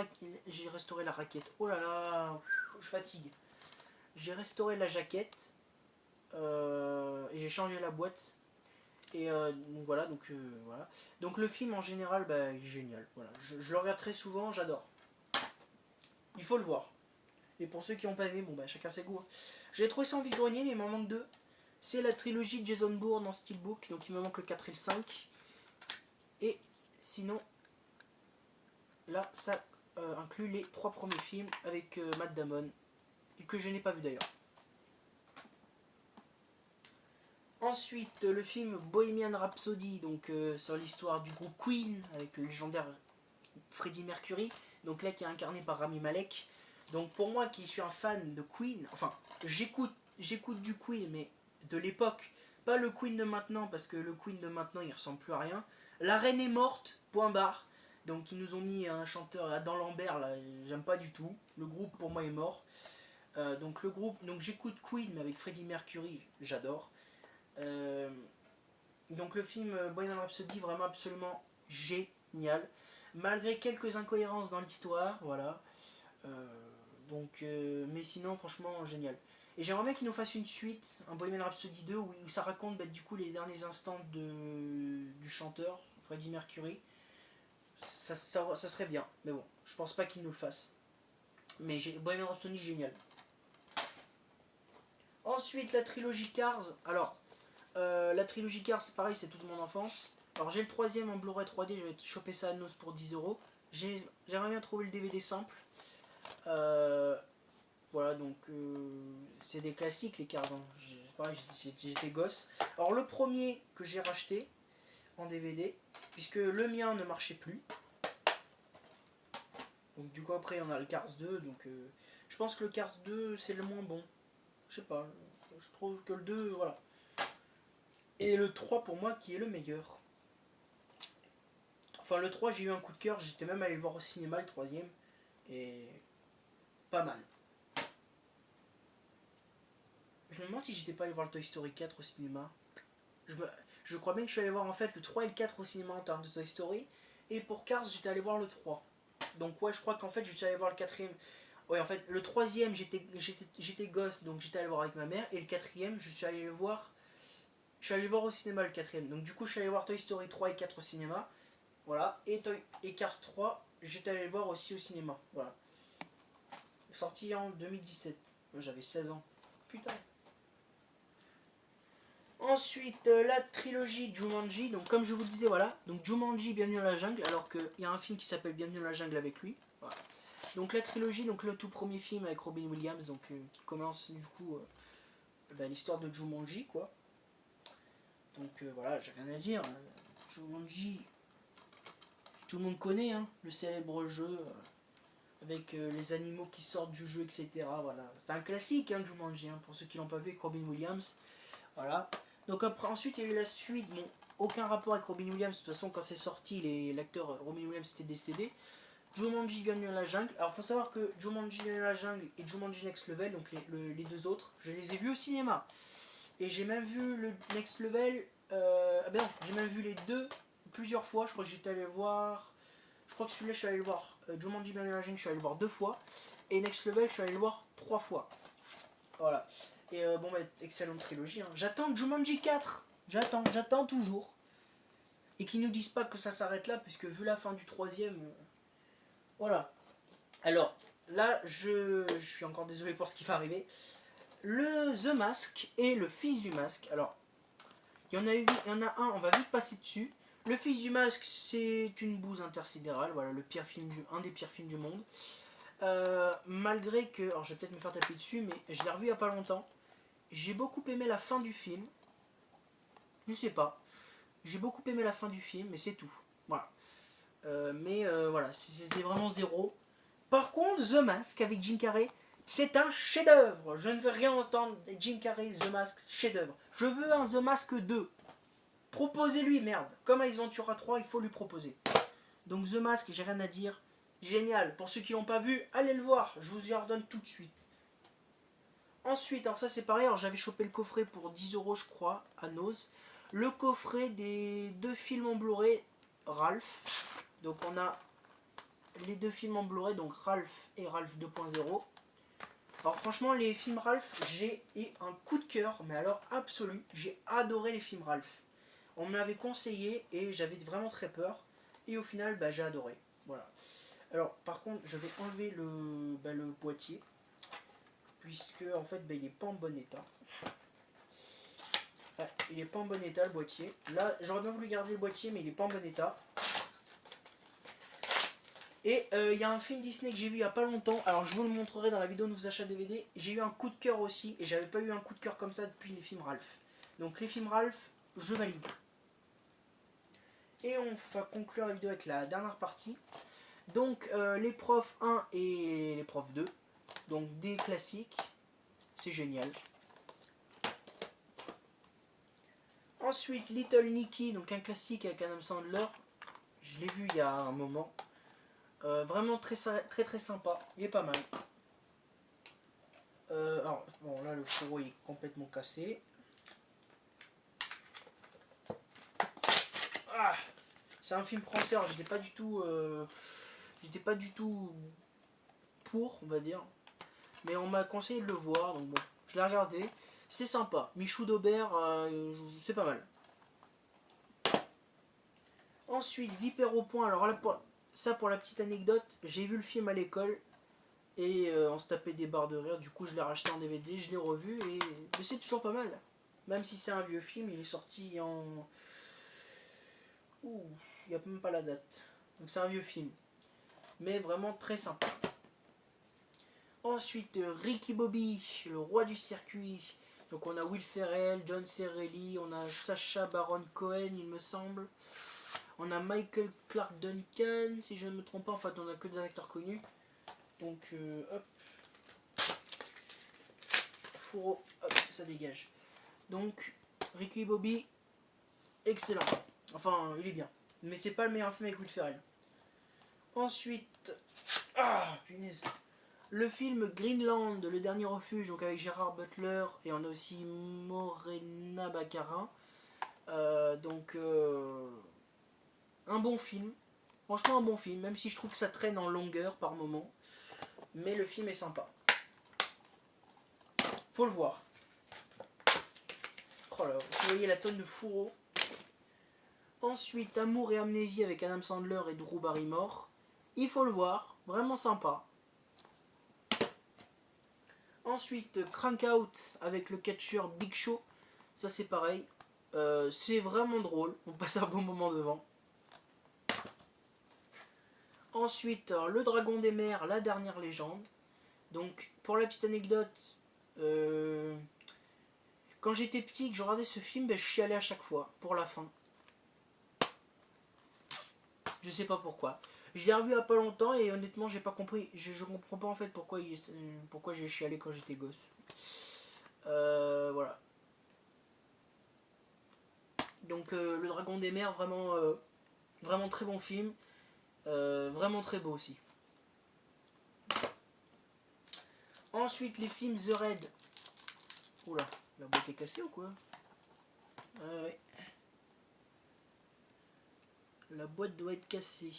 raquette. Oh là là, je fatigue. J'ai restauré la jaquette. Et j'ai changé la boîte. Et donc voilà, voilà. Donc le film en général, il est génial. Voilà. Je le regarde très souvent, j'adore. Il faut le voir. Et pour ceux qui n'ont pas aimé, chacun ses goûts. J'ai trouvé ça en vide-grenier, mais il m'en manque 2. C'est la trilogie de Jason Bourne en Steelbook, donc il me manque le 4 et le 5. Et sinon, là, ça inclut les 3 premiers films avec Matt Damon, et que je n'ai pas vu d'ailleurs. Ensuite, le film Bohemian Rhapsody, donc sur l'histoire du groupe Queen, avec le légendaire Freddie Mercury, donc là qui est incarné par Rami Malek. Donc pour moi qui suis un fan de Queen, enfin j'écoute du Queen, mais de l'époque, pas le Queen de maintenant, parce que le Queen de maintenant il ressemble plus à rien. La reine est morte, point barre. Donc ils nous ont mis un chanteur Adam Lambert, là, j'aime pas du tout. Le groupe pour moi est mort. Donc le groupe, donc j'écoute Queen, mais avec Freddie Mercury, j'adore. Euh, donc le film Bohemian Rhapsody, vraiment absolument génial. Malgré quelques incohérences dans l'histoire, voilà. Mais sinon, franchement, génial. Et j'aimerais bien qu'ils nous fassent une suite, un Bohemian Rhapsody 2, où ça raconte du coup les derniers instants du chanteur, Freddie Mercury. Ça serait bien, mais bon, je pense pas qu'ils nous le fassent. Mais Bohemian Rhapsody, génial. Ensuite, la trilogie Cars. Alors, la trilogie Cars, c'est pareil, c'est toute mon enfance. Alors, j'ai le troisième en Blu-ray 3D, je vais choper ça à Nos pour 10€. J'aimerais bien trouver le DVD simple. Voilà, donc c'est des classiques les Cars. Hein. Pareil, j'étais gosse. Alors, le premier que j'ai racheté en DVD, puisque le mien ne marchait plus. Donc, du coup, après, on a le Cars 2. Donc, je pense que le Cars 2, c'est le moins bon. Je sais pas. Je trouve que le 2, voilà. Et le 3 pour moi qui est le meilleur. Enfin le 3 j'ai eu un coup de cœur, j'étais même allé le voir au cinéma le troisième. Et pas mal. Je me demande si j'étais pas allé voir le Toy Story 4 au cinéma. Je crois bien que je suis allé voir en fait le 3 et le 4 au cinéma en termes de Toy Story. Et pour Cars j'étais allé voir le 3. Donc ouais je crois qu'en fait je suis allé voir le quatrième. Ouais en fait le troisième j'étais gosse donc j'étais allé voir avec ma mère. Et le quatrième je suis allé le voir. Je suis allé le voir au cinéma le quatrième. Donc du coup je suis allé voir Toy Story 3 et 4 au cinéma. Voilà. Et Cars 3 j'étais allé le voir aussi au cinéma. Voilà. Sorti en 2017. J'avais 16 ans. Putain. Ensuite, la trilogie Jumanji. Donc, comme je vous le disais, voilà. Donc, Jumanji, Bienvenue dans la jungle. Alors qu'il y a un film qui s'appelle Bienvenue dans la jungle avec lui. Voilà. Donc, la trilogie, donc le tout premier film avec Robin Williams. Donc, qui commence du coup l'histoire de Jumanji, quoi. Donc, voilà, j'ai rien à dire. Jumanji, tout le monde connaît, hein, le célèbre jeu. Avec les animaux qui sortent du jeu, etc. Voilà. C'est un classique, hein, Jumanji, hein, pour ceux qui l'ont pas vu avec Robin Williams. Voilà. Donc après, ensuite, il y a eu la suite. Bon, aucun rapport avec Robin Williams. De toute façon, quand c'est sorti, l'acteur Robin Williams était décédé. Jumanji Bienvenue dans la jungle. Alors, il faut savoir que Jumanji Bienvenue dans la jungle et Jumanji Next Level, donc les deux autres, je les ai vus au cinéma. Et j'ai même vu le Next Level. Non, j'ai même vu les deux plusieurs fois. Je crois que j'étais allé voir. Je crois que celui-là, je suis allé le voir. Jumanji Bienvenue dans la jungle, je suis allé le voir 2 fois. Et Next Level, je suis allé le voir 3 fois. Voilà. Et excellente trilogie. Hein. J'attends Jumanji 4. J'attends toujours. Et qu'ils nous disent pas que ça s'arrête là, puisque vu la fin du troisième. Voilà. Alors, là, je suis encore désolé pour ce qui va arriver. Le The Mask et le Fils du Masque. Alors, il y en a un, on va vite passer dessus. Le Fils du Masque, c'est une bouse intersidérale. Voilà, un des pires films du monde. Malgré que. Alors, je vais peut-être me faire taper dessus, mais je l'ai revu il y a pas longtemps. J'ai beaucoup aimé la fin du film. Je sais pas. J'ai beaucoup aimé la fin du film, mais c'est tout. Voilà. Voilà, c'est vraiment zéro. Par contre, The Mask avec Jim Carrey, c'est un chef-d'œuvre. Je ne veux rien entendre. Jim Carrey, The Mask, chef-d'œuvre. Je veux un The Mask 2. Proposez-lui, merde. Comme Ace Ventura 3, il faut lui proposer. Donc The Mask, j'ai rien à dire. Génial. Pour ceux qui l'ont pas vu, allez le voir. Je vous y ordonne tout de suite. Ensuite, alors ça c'est pareil, alors j'avais chopé le coffret pour 10€ je crois, à Nose. Le coffret des 2 films en Blu-ray, Ralph. Donc on a les 2 films en Blu-ray, donc Ralph et Ralph 2.0. Alors franchement, les films Ralph, j'ai eu un coup de cœur, mais alors absolu. J'ai adoré les films Ralph. On m'avait conseillé et j'avais vraiment très peur. Et au final, j'ai adoré. Voilà. Alors par contre, je vais enlever le boîtier. Puisque en fait il est pas en bon état. Ouais, il est pas en bon état le boîtier. Là j'aurais bien voulu garder le boîtier mais il est pas en bon état. Et il y a un film Disney que j'ai vu il y a pas longtemps. Alors je vous le montrerai dans la vidéo de vos achats DVD. J'ai eu un coup de cœur aussi et j'avais pas eu un coup de cœur comme ça depuis les films Ralph. Donc les films Ralph, je valide. Et on va conclure la vidéo avec la dernière partie. Donc les profs 1 et les profs 2. Donc des classiques. C'est génial. Ensuite Little Nicky, donc un classique avec Adam Sandler. Je l'ai vu il y a un moment. Vraiment très sympa. Il est pas mal. Alors, bon là le fourreau est complètement cassé. Ah, c'est un film français, alors j'étais pas du tout pour, on va dire. Mais on m'a conseillé de le voir, donc bon, je l'ai regardé. C'est sympa. Michou d'Aubert, c'est pas mal. Ensuite, Vipère au point. Alors là, pour la petite anecdote, j'ai vu le film à l'école et on se tapait des barres de rire. Du coup, je l'ai racheté en DVD, je l'ai revu et mais c'est toujours pas mal. Même si c'est un vieux film, il est sorti en... Ouh, il n'y a même pas la date. Donc c'est un vieux film. Mais vraiment très sympa. Ensuite, Ricky Bobby, le roi du circuit. Donc on a Will Ferrell, John Cerelli, on a Sacha Baron Cohen, il me semble. On a Michael Clark Duncan, si je ne me trompe pas. En fait, on a que des acteurs connus. Donc, hop. Fourreau, hop, ça dégage. Donc, Ricky Bobby, excellent. Enfin, il est bien. Mais c'est pas le meilleur film avec Will Ferrell. Ensuite, punaise. Le film Greenland, le dernier refuge, donc avec Gérard Butler et on a aussi Morena Baccarin. Un bon film. Franchement un bon film, même si je trouve que ça traîne en longueur par moment. Mais le film est sympa. Faut le voir. Oh là, vous voyez la tonne de fourreau. Ensuite, Amour et amnésie avec Adam Sandler et Drew Barrymore. Il faut le voir, vraiment sympa. Ensuite, Crank Out avec le catcheur Big Show. Ça c'est pareil. C'est vraiment drôle. On passe un bon moment devant. Ensuite, Le Dragon des Mers, la dernière légende. Donc, pour la petite anecdote, quand j'étais petit, que je regardais ce film, je chialais à chaque fois pour la fin. Je sais pas pourquoi. Je l'ai revu il y a pas longtemps et honnêtement, j'ai pas compris. Je comprends pas en fait pourquoi j'ai chialé quand j'étais gosse. Voilà. Donc, Le Dragon des Mers, vraiment très bon film. Vraiment très beau aussi. Ensuite, les films The Raid. Oula, la boîte est cassée ou quoi? Ouais. La boîte doit être cassée.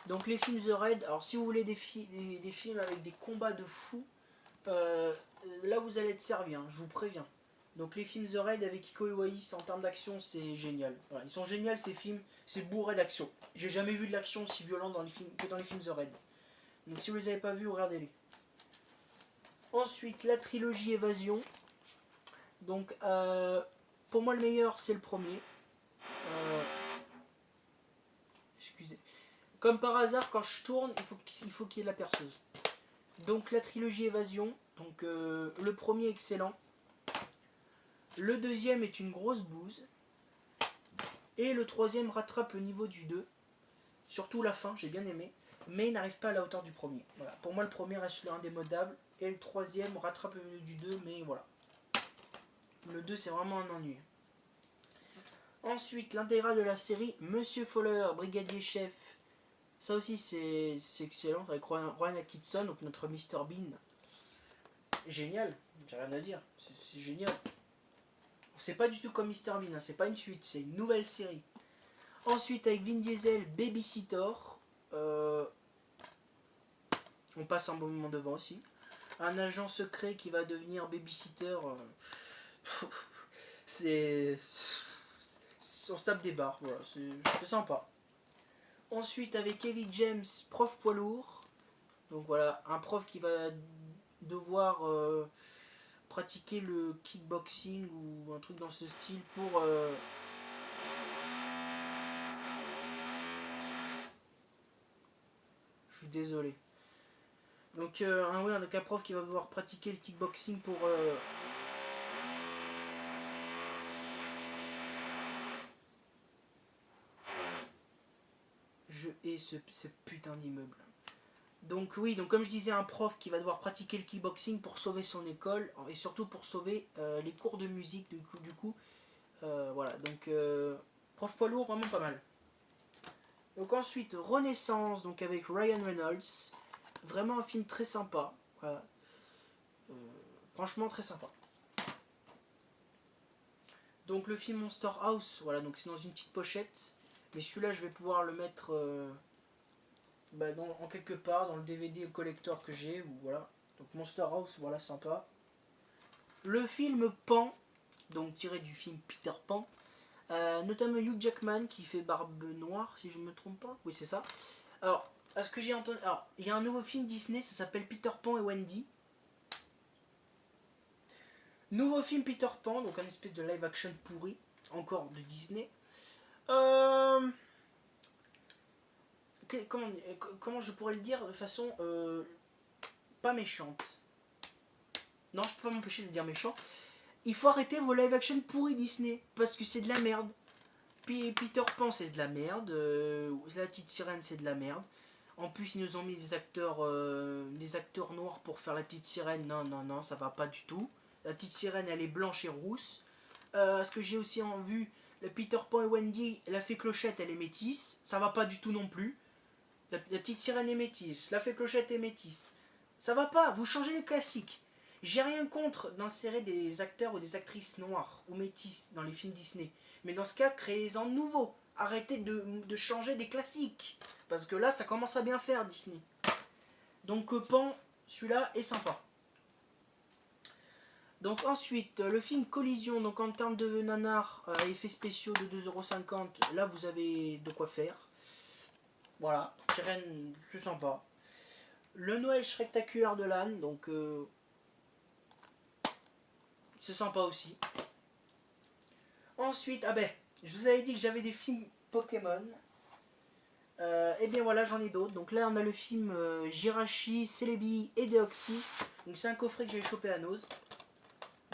Donc les films The Raid, alors si vous voulez des films avec des combats de fous, là vous allez être servi, hein, je vous préviens. Donc les films The Raid avec Iko Uwais en termes d'action, c'est génial. Voilà, ils sont géniaux ces films, c'est bourré d'action. J'ai jamais vu de l'action aussi violente que dans les films The Raid. Donc si vous les avez pas vus, regardez-les. Ensuite, la trilogie Évasion. Donc pour moi le meilleur c'est le premier. Excusez. Comme par hasard, quand je tourne, il faut qu'il y ait de la perceuse. Donc la trilogie Évasion. Donc le premier excellent. Le deuxième est une grosse bouse. Et le troisième rattrape le niveau du 2. Surtout la fin, j'ai bien aimé. Mais il n'arrive pas à la hauteur du premier. Voilà. Pour moi, le premier reste indémodable. Et le troisième rattrape le niveau du 2. Mais voilà. Le 2, c'est vraiment un ennui. Ensuite, l'intégrale de la série Monsieur Fowler, brigadier chef. Ça aussi, c'est excellent. Avec Rowan Atkinson, donc notre Mr Bean. Génial. J'ai rien à dire. C'est génial. C'est pas du tout comme Mr Bean, hein. C'est pas une suite, c'est une nouvelle série. Ensuite, avec Vin Diesel, Babysitter. On passe un bon moment devant aussi. Un agent secret qui va devenir babysitter. C'est... On se tape des barres, voilà, c'est sympa. Ensuite, avec Kevin James, prof poids lourd. Donc voilà, un prof qui va devoir pratiquer le kickboxing ou un truc dans ce style pour... Je suis désolé. Donc, un prof qui va devoir pratiquer le kickboxing pour je hais ce putain d'immeuble. Donc oui, donc comme je disais, un prof qui va devoir pratiquer le kickboxing pour sauver son école et surtout pour sauver les cours de musique du coup. Voilà, donc prof poids lourd, vraiment pas mal. Donc ensuite, Renaissance, donc avec Ryan Reynolds. Vraiment un film très sympa. Voilà. Franchement très sympa. Donc le film Monster House, voilà, donc c'est dans une petite pochette. Mais celui-là, je vais pouvoir le mettre en quelque part dans le DVD collector que j'ai. Voilà. Donc Monster House, voilà, sympa. Le film Pan, donc tiré du film Peter Pan. Notamment Hugh Jackman qui fait Barbe Noire, si je ne me trompe pas. Oui, c'est ça. Alors, à ce que j'ai entendu. Alors, il y a un nouveau film Disney, ça s'appelle Peter Pan et Wendy. Nouveau film Peter Pan, donc un espèce de live action pourri, encore de Disney. Comment je pourrais le dire de façon pas méchante. Non, je peux pas m'empêcher de le dire méchant. Il faut arrêter vos live action pourris Disney, parce que c'est de la merde. Puis Peter Pan c'est de la merde, la petite sirène c'est de la merde. En plus ils nous ont mis des acteurs noirs pour faire la petite sirène. Non, non, non, ça va pas du tout. La petite sirène elle est blanche et rousse. Ce que j'ai aussi en vue, le Peter Pan et Wendy, la fée Clochette elle est métisse. Ça va pas du tout non plus. La petite sirène est métisse, la fée Clochette est métisse. Ça va pas, vous changez les classiques. J'ai rien contre d'insérer des acteurs ou des actrices noires ou métisses dans les films Disney. Mais dans ce cas, créez-en de nouveaux. Arrêtez de changer des classiques. Parce que là, ça commence à bien faire Disney. Donc Pan, celui-là est sympa. Donc ensuite, le film Collision, donc en termes de nanar, effets spéciaux de 2,50€, là vous avez de quoi faire. Voilà, sirène, c'est sympa. Le Noël spectaculaire de l'âne, donc c'est sympa aussi. Ensuite, je vous avais dit que j'avais des films Pokémon. Et bien voilà, j'en ai d'autres. Donc là, on a le film Jirachi, Celebi et Deoxys. Donc c'est un coffret que j'ai chopé à Nose.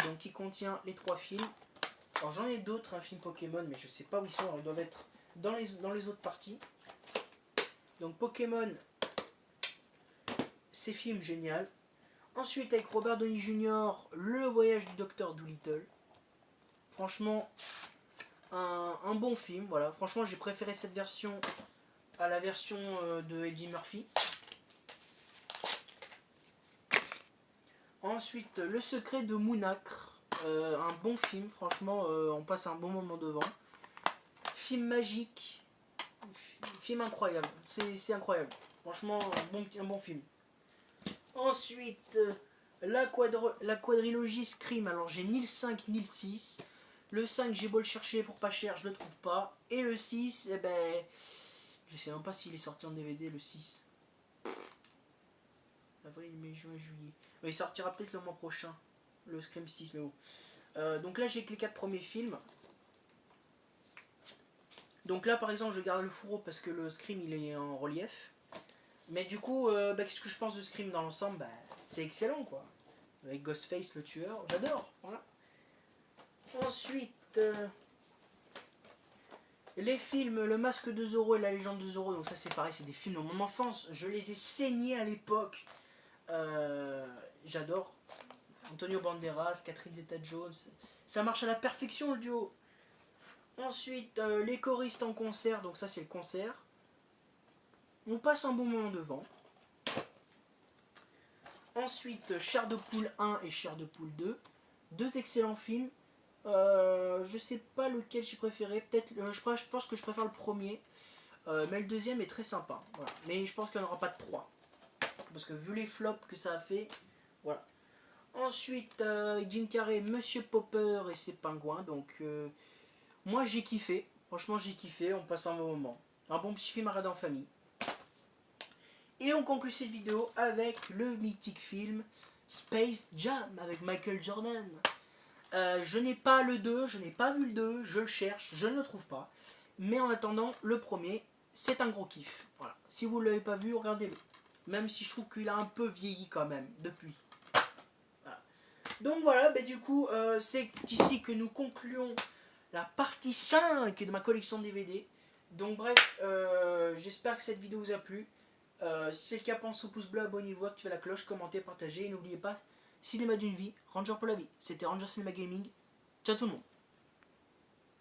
Donc qui contient les 3 films. Alors j'en ai d'autres, un film Pokémon, mais je sais pas où ils sont. Alors, ils doivent être dans les autres parties. Donc Pokémon, ces films génial. Ensuite avec Robert Downey Jr., Le Voyage du Docteur Dolittle. Franchement, un bon film. Voilà. Franchement, j'ai préféré cette version à la version de Eddie Murphy. Ensuite, Le Secret de Mounacre. Un bon film. Franchement, on passe un bon moment devant. Film magique. Film incroyable. C'est incroyable. Franchement, un bon film. Ensuite, la quadrilogie Scream. Alors, j'ai ni le 5 ni le 6. Le 5, j'ai beau le chercher pour pas cher, je le trouve pas. Et le 6, eh ben, je sais même pas s'il est sorti en DVD, le 6. Avril, mai, juin, juillet. Il sortira peut-être le mois prochain, le Scream 6, mais bon. Donc là, j'ai que les 4 premiers films. Donc là, par exemple, je garde le fourreau parce que le Scream, il est en relief. Mais du coup, qu'est-ce que je pense de Scream dans l'ensemble? C'est excellent, quoi. Avec Ghostface, le tueur, j'adore. Voilà. Ensuite, les films Le Masque de Zorro et La Légende de Zorro, donc ça c'est pareil, c'est des films de mon enfance. Je les ai saignés à l'époque. J'adore. Antonio Banderas, Catherine Zeta-Jones. Ça marche à la perfection le duo. Ensuite, Les choristes en concert, donc ça c'est le concert. On passe un bon moment devant. Ensuite, Chair de poule 1 et Chair de poule 2. Deux excellents films. Je sais pas lequel j'ai préféré. Peut-être, je pense que je préfère le premier. Mais le deuxième est très sympa. Voilà. Mais je pense qu'il n'y en aura pas de 3. Parce que vu les flops que ça a fait, voilà. Ensuite, Jim Carrey, Monsieur Popper et ses pingouins. Donc, moi j'ai kiffé. Franchement, j'ai kiffé. On passe un bon moment. Un bon petit film à regarder en famille. Et on conclut cette vidéo avec le mythique film Space Jam avec Michael Jordan. Je n'ai pas le 2, je n'ai pas vu le 2, je le cherche, je ne le trouve pas. Mais en attendant, le premier, c'est un gros kiff. Voilà. Si vous ne l'avez pas vu, regardez-le. Même si je trouve qu'il a un peu vieilli quand même, depuis. Voilà. Donc voilà, du coup, c'est ici que nous concluons la partie 5 de ma collection de DVD. Donc bref, j'espère que cette vidéo vous a plu. Si c'est le cas, pensez au pouce bleu, abonnez-vous, activez la cloche, commentez, partagez. Et n'oubliez pas, cinéma d'une vie, Ranger pour la vie. C'était Ranger Cinema Gaming. Ciao tout le monde.